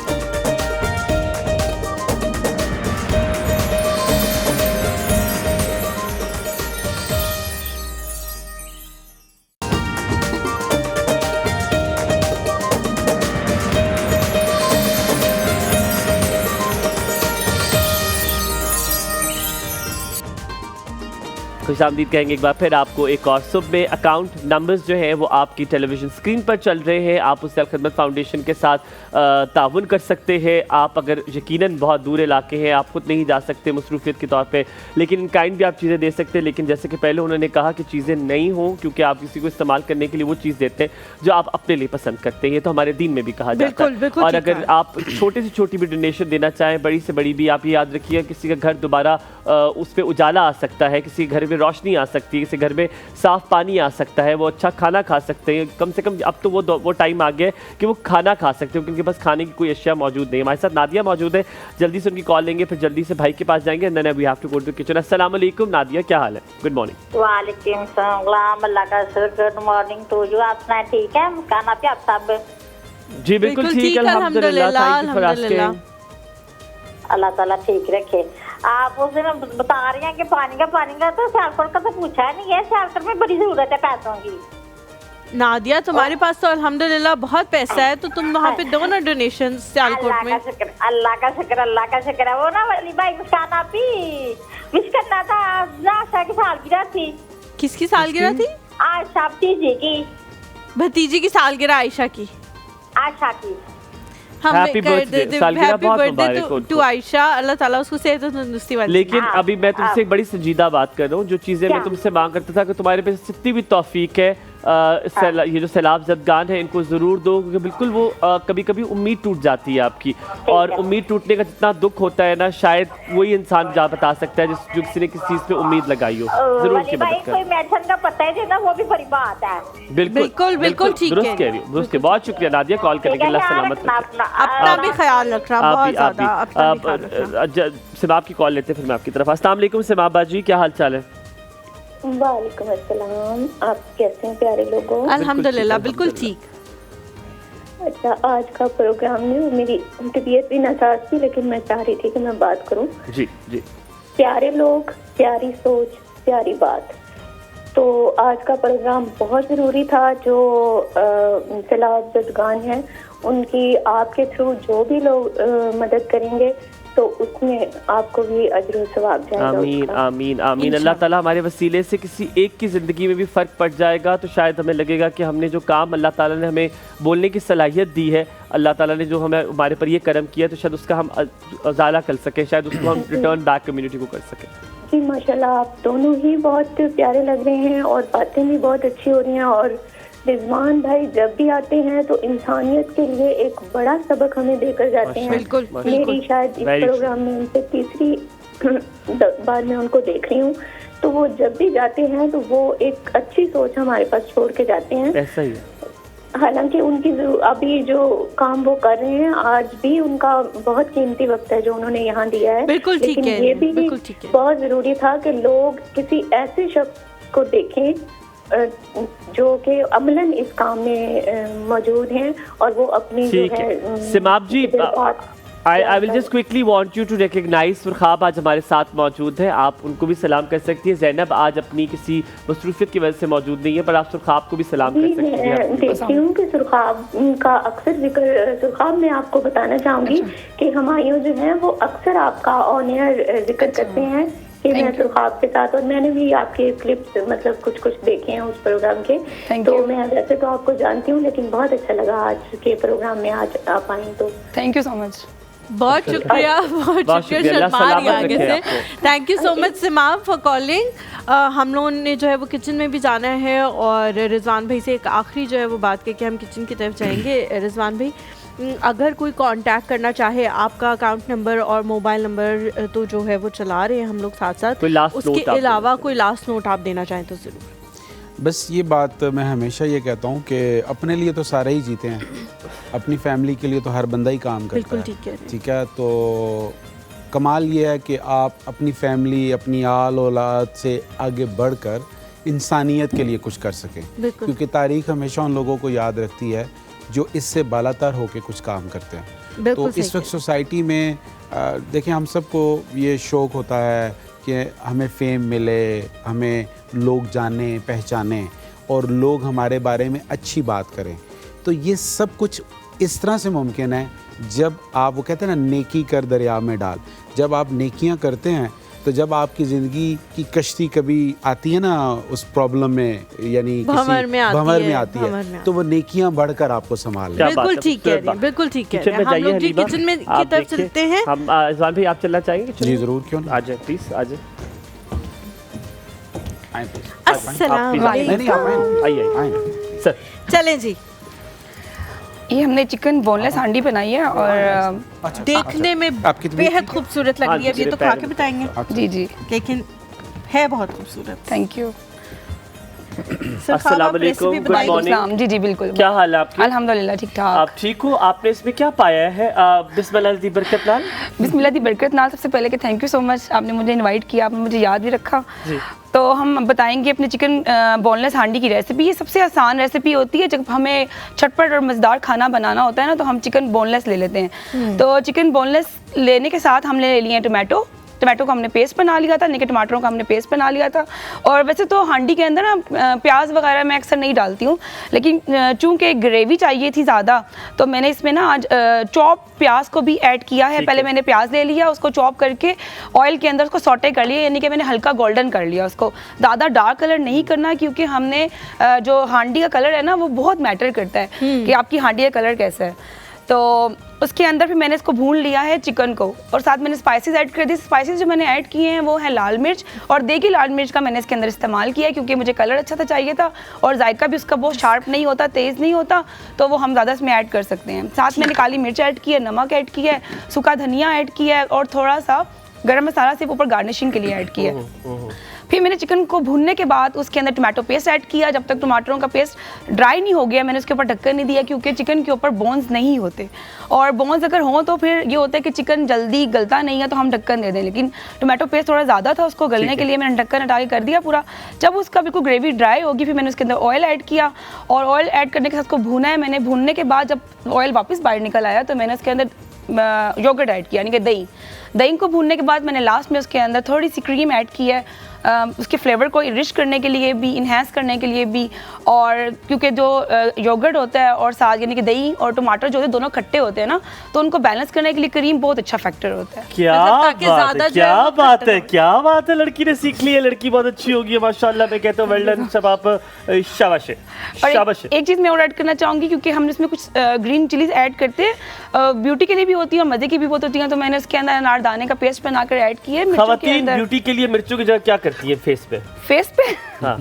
खुशामदीद कहेंगे एक बार फिर आपको एक और सुबह। अकाउंट नंबर्स जो हैं वो आपकी टेलीविज़न स्क्रीन पर चल रहे हैं। आप उससे खिदमत फाउंडेशन के साथ ताउन कर सकते हैं। आप अगर यकीनन बहुत दूर इलाके हैं, आप खुद नहीं जा सकते मसरूफियत के तौर पे, लेकिन इन काइंड भी आप चीज़ें दे सकते हैं। लेकिन जैसे कि पहले उन्होंने कहा कि चीज़ें नहीं हों, क्योंकि आप किसी को इस्तेमाल करने के लिए वो चीज़ देते हैं जो आप अपने लिए पसंद करते हैं। ये तो हमारे दीन में भी कहा जाता है। और अगर आप छोटी से छोटी भी डोनेशन देना चाहें, बड़ी से बड़ी भी, आप ये याद रखिए किसी का घर दोबारा उस पर उजाला आ सकता है, किसी घर में रोशनी आ सकती है, किसी घर में साफ़ पानी आ सकता है, वो अच्छा खाना खा सकते हैं। कम से कम अब तो वो टाइम आ गया है कि वो खाना खा सकते हैं, क्योंकि उनके पास खाने की कोई अशिया मौजूद नहीं है। हमारे साथ नादिया मौजूद है, जल्दी से उनकी कॉल लेंगे, फिर जल्दी से भाई के पास जाएंगे। And then we have to go to kitchen. अस्सलाम वालेकुम नादिया, क्या हाल है? Good morning. वालेकुम सलाम, अल्लाह का शुक्र। Good morning to you. आप सुनाए ठीक है? खाना पे आप सब? जी बिल्कुल ठीक, अल्हम्दुलिल्लाह, थैंक यू फॉर आस्किंग। अल्लाह ताला ठीक रखे। आप उस दिन बता रही हैं कि पानी का तो सियालकोट का तो पूछा है नहीं है। सियालकोट में बड़ी जरूरत है पैसों की। नादिया, तुम्हारे पास तो अल्हम्दुलिल्लाह बहुत पैसा है, तो तुम वहाँ पे दो ना डोनेशन सियालकोट में। अल्लाह का शुक्र है। वो ना वाली भाई मुस्कान आपी विश करना था, आशा की सालगिरह थी। किसकी सालगिरह थी? आशा भतीजी की। भतीजी की सालगिरह आयशा की। आशा की। हम हैप्पी बर्थडे, सालगिरह बहुत मुबारक हो टू आयशा, अल्लाह ताला उसको सेहत और तंदुरुस्ती वाली। लेकिन अभी मैं तुमसे एक बड़ी संजीदा बात कर रहा हूँ। जो चीज़ें मैं तुमसे मांग करता था कि तुम्हारे पास जितनी भी तौफीक है, ये जो सैलाब ज़दगान है इनको ज़रूर दो, क्योंकि बिल्कुल वो कभी कभी उम्मीद टूट जाती है आपकी, और उम्मीद टूटने का जितना दुख होता है ना, शायद वही इंसान जा बता सकता है जो किसी ने किस चीज़ पे उम्मीद लगाई हो। जरूर की मदद कोई मेडिसिन का पता है ना, वो भी बड़ी बात है। बिल्कुल ठीक है, दुरुस्त कह रही हो, दुरुस्त। बहुत शुक्रिया नादिया कॉल करने के लिए, अल्लाह सलामत रखे। अपना भी ख्याल रखना, बहुत ज़्यादा। सिमाब की कॉल लेते हैं फिर मैं आपकी तरफ। अस्सलाम वालेकुम सिमाब बाजी, क्या हाल चाल है? वालेकुम अस्सलाम, आप कैसे हैं प्यारे लोगों? अल्हम्दुलिल्लाह बिल्कुल ठीक। अच्छा, आज का प्रोग्राम में मेरी तबीयत भी नासाज थी, लेकिन मैं चाह रही थी कि मैं बात करूं। जी जी। प्यारे लोग, प्यारी सोच, प्यारी बात। तो आज का प्रोग्राम बहुत ज़रूरी था। जो सैलाब ज़दगान हैं उनकी आपके थ्रू जो भी लोग मदद करेंगे तो उसमें आपको भी अजर व सवाब जाएगा। आमीन आमीन आमीन। अल्लाह ताला हमारे वसीले से किसी एक की ज़िंदगी में भी फ़र्क पड़ जाएगा, तो शायद हमें लगेगा कि हमने जो काम अल्लाह ताला ने हमें बोलने की सलाहियत दी है, अल्लाह ताला ने जो हमारे पर ये करम किया, तो शायद उसका हम उजाला कर सकें, शायद उसको हम रिटर्न बैक कम्युनिटी को कर सकें। जी माशाल्लाह, आप दोनों ही बहुत प्यारे लग रहे हैं और बातें भी बहुत अच्छी हो रही हैं। और रिजवान भाई जब भी आते हैं तो इंसानियत के लिए एक बड़ा सबक हमें देकर जाते हैं। बिल्कुल, मेरी शायद इस प्रोग्राम में उनसे तीसरी बार मैं उनको देख रही हूँ, तो वो जब भी जाते हैं तो वो एक अच्छी सोच हमारे पास छोड़ के जाते हैं। ऐसा ही है। हालांकि उनकी अभी जो काम वो कर रहे हैं, आज भी उनका बहुत कीमती वक्त है जो उन्होंने यहाँ दिया है। बिल्कुल ठीक लेकिन है, ये भी बिल्कुल ठीक है। बहुत जरूरी था कि लोग किसी ऐसे शख्स को देखें जो कि अमलन इस काम में मौजूद हैं और वो अपनी जो है। सिमाब जी, I will just quickly want you to recognize फुरखाब आज हमारे साथ मौजूद है, आप उनको भी सलाम कर सकती हैं। जैनब आज अपनी किसी मसरूफियत की वजह से मौजूद नहीं है, पर आप सुरखाब को भी सलाम कर सकती हैं। मैं देखती हूँ कि सुरखाब का अक्सर जिक्र, सुरखाब मैं आपको बताना चाहूँगी कि हुमायूं जो है वो अक्सर आपका ऑन एयर जिक्र करते हैं कि मैं सुरखाब के साथ, और मैंने भी आपके क्लिप्स मतलब कुछ देखे हैं उस प्रोग्राम के। तो मैं वैसे तो आपको जानती हूँ, लेकिन बहुत अच्छा लगा आज के प्रोग्राम में आज आप आई। तो थैंक यू सो मच। बहुत शुक्रिया, बहुत शुक्रिया शर्मारी आगे से। Thank you so much Simab for calling. हम लोगों ने जो है वो किचन में भी जाना है, और रिजवान भाई से एक आखिरी जो है वो बात करके हम किचन की तरफ जाएंगे। रिजवान भाई, अगर कोई कांटेक्ट करना चाहे, आपका अकाउंट नंबर और मोबाइल नंबर तो जो है वो चला रहे हैं हम लोग साथ साथ, उसके अलावा कोई लास्ट नोट आप देना चाहें तो ज़रूर। बस ये बात मैं हमेशा ये कहता हूँ कि अपने लिए तो सारे ही जीते हैं, अपनी फैमिली के लिए तो हर बंदा ही काम करता है। ठीक है, तो कमाल ये है कि आप अपनी फैमिली, अपनी आल औलाद से आगे बढ़कर इंसानियत के लिए कुछ कर सकें, क्योंकि तारीख़ हमेशा उन लोगों को याद रखती है जो इससे बालातर होकर कुछ काम करते हैं। तो इस वक्त सोसाइटी में देखें, हम सबको ये शौक़ होता है कि हमें फेम मिले, हमें लोग जाने पहचाने और लोग हमारे बारे में अच्छी बात करें। तो ये सब कुछ इस तरह से मुमकिन है जब आप, वो कहते हैं ना, नेकी कर दरिया में डाल। जब आप नेकियां करते हैं तो जब आपकी ज़िंदगी की कश्ती कभी आती है ना उस प्रॉब्लम में, यानी भंवर में आती है, तो वो नेकियां बढ़कर आपको संभाल लें। बिल्कुल ठीक है, बिल्कुल ठीक है। हम लोग जी किचन में की तरफ चलते हैं। हम रिजवान भाई, आप चलना चाहेंगे? जी ज़रूर, क्यों नहीं, आ जाए प्लीज़, आ जाए। अस्सलाम वालेकुम। आइए सर, चलें जी। ये हमने चिकन बोनलेस हांडी बनाई है और देखने में बेहद खूबसूरत लग रही है। ये तो खा के बताएंगे जी जी। लेकिन है बहुत खूबसूरत। Thank you. अस्सलाम वालेकुम, गुड मॉर्निंग। जी जी बिल्कुल। क्या हाल है आपके? अल्हम्दुलिल्लाह ठीक ठाक। आप ठीक हो? आपने इसमें क्या पाया है? बिस्मिल्लाह दी बरकत नाल। बिस्मिल्लाह दी बरकत नाल। सबसे पहले कि थैंक यू सो मच, आपने मुझे इनवाइट किया, आपने मुझे याद भी रखा। तो हम बताएंगे अपने चिकन बोनलेस हांडी की रेसिपी। ये सबसे आसान रेसिपी होती है। जब हमें चटपट और मज़ेदार खाना बनाना होता है ना, तो हम चिकन बोनलेस ले लेते हैं। तो चिकन बोनलेस लेने के साथ हमने ले लिए हैं टमाटो का हमने पेस्ट बना लिया था, नहीं कि टमाटरों का हमने पेस्ट बना लिया था। और वैसे तो हांडी के अंदर ना प्याज वगैरह मैं अक्सर नहीं डालती हूँ, लेकिन चूँकि ग्रेवी चाहिए थी ज़्यादा, तो मैंने इसमें ना आज चॉप प्याज को भी ऐड किया है। पहले मैंने प्याज ले लिया, उसको चॉप करके ऑयल के अंदर उसको सॉटे कर लिया, यानी कि मैंने हल्का गोल्डन कर लिया उसको। ज़्यादा डार्क कलर नहीं करना, क्योंकि हमने जो हांडी का कलर है ना, वो बहुत मैटर करता है कि आपकी हांडी का कलर कैसा है। तो उसके अंदर फिर मैंने इसको भून लिया है चिकन को, और साथ मैंने स्पाइसेस ऐड कर दी। स्पाइसेस जो मैंने ऐड किए हैं वो है लाल मिर्च और देगी लाल मिर्च का मैंने इसके अंदर इस्तेमाल किया है, क्योंकि मुझे कलर अच्छा सा चाहिए था और जायका भी उसका बहुत शार्प नहीं होता, तेज़ नहीं होता, तो वो हम ज़्यादा इसमें ऐड कर सकते हैं। साथ मैंने काली मिर्च ऐड की है, नमक ऐड किया है, सूखा धनिया ऐड किया है और थोड़ा सा गरम मसाला सिर्फ ऊपर गार्निशिंग के लिए ऐड किया है। फिर मैंने चिकन को भूनने के बाद उसके अंदर टमाटो पेस्ट ऐड किया। जब तक टमाटरों का पेस्ट ड्राई नहीं हो गया, मैंने उसके ऊपर ढक्कन नहीं दिया, क्योंकि चिकन के ऊपर बोन्स नहीं होते, और बोन्स अगर हों तो फिर ये होता है कि चिकन जल्दी गलता नहीं है, तो हम ढक्कन दे दें। लेकिन टमाटो पेस्ट थोड़ा ज़्यादा था, उसको गलने के लिए मैंने ढक्कन हटा के कर दिया पूरा। जब उसका बिल्कुल ग्रेवी ड्राई होगी, फिर मैंने उसके अंदर ऑयल ऐड किया, और ऑयल ऐड करने के साथ उसको भूना है मैंने। भूनने के बाद जब ऑयल वापस बाहर निकल आया, तो मैंने उसके अंदर योगर्ट ऐड किया, यानी कि दही को भूनने के बाद मैंने लास्ट में उसके अंदर थोड़ी सी क्रीम ऐड की है, उसके फ्लेवर को रिच करने के लिए भी, इन्हेंस करने के लिए भी। और क्योंकि जो योगर्ट होता है और साथ यानी कि दही और टमाटर जो है दोनों खट्टे होते हैं ना, तो उनको बैलेंस करने के लिए क्रीम बहुत अच्छा फैक्टर होता है। क्या बात है, लड़की ने सीख ली है, लड़की बहुत अच्छी होगी माशाल्लाह। मैं कहता हूँ वेल डन, सब आप शाबाश शाबाश। एक चीज़ मैं और ऐड करना चाहूँगी, क्योंकि हमने इसमें कुछ ग्रीन चिलीज ऐड करते हैं, ब्यूटी के लिए भी होती है और मज़े की भी बहुत होती है, तो मैंने उसके अंदर अनारदाने का पेस्ट बनाकर ऐड किया है। खवातीन ब्यूटी के लिए मिर्चों की जगह क्या करती है फेस पे? हाँ।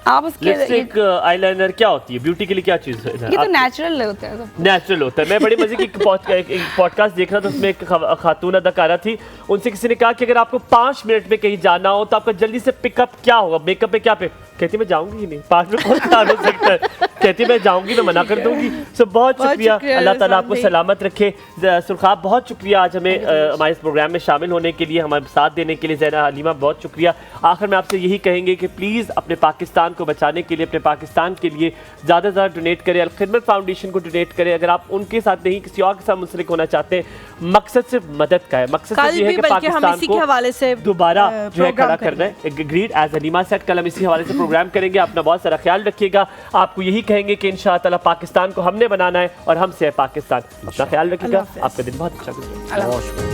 आप उसके लिपस्टिक, आईलाइनर क्या होती है ब्यूटी के लिए? क्या चीज़ है? ये तो नेचुरल होता है, नेचुरल होता है। मैं बड़ी मजे की पॉडकास्ट देख रहा था, उसमें एक खातून अदाकारा थी, उनसे किसी ने कहा कि अगर आपको 5 मिनट में कहीं जाना हो तो आपका जल्दी से पिकअप क्या होगा? मेकअप पे क्या पे? कहती मैं जाऊंगी ही नहीं, 5 मिनट कौन तैयार हो सकता है? कहती मैं जाऊंगी, मैं मना कर दूंगी। सो बहुत शुक्रिया, अल्लाह ताला आपको सलामत रखे। सुरखाब बहुत शुक्रिया आज हमें हमारे इस प्रोग्राम में शामिल होने के लिए, हमारे साथ देने के लिए। ज़ैना हलीमा बहुत शुक्रिया। आखिर में आपसे यही कहेंगे कि प्लीज़ अपने पाकिस्तान को बचाने के लिए, अपने पाकिस्तान के लिए ज़्यादा से ज़्यादा डोनेट करें। अल खिदमत फाउंडेशन को डोनेट करें। अगर आप उनके साथ नहीं किसी और के साथ मुंसलिक होना चाहते हैं, मकसद सिर्फ मदद का है, मकसद ये है कि पाकिस्तान को दोबारा जो है खड़ा करना है। एग्रीड, एज हलीमा सेड, कल हम इसी हवाले से प्रोग्राम करेंगे। अपना बहुत सारा ख्याल रखिएगा। आपको यही कहेंगे कि इंशाअल्लाह पाकिस्तान को हमने बनाना है और हमसे है पाकिस्तान। अपना ख्याल रखिएगा। आपका दिन बहुत अच्छा गुजरे।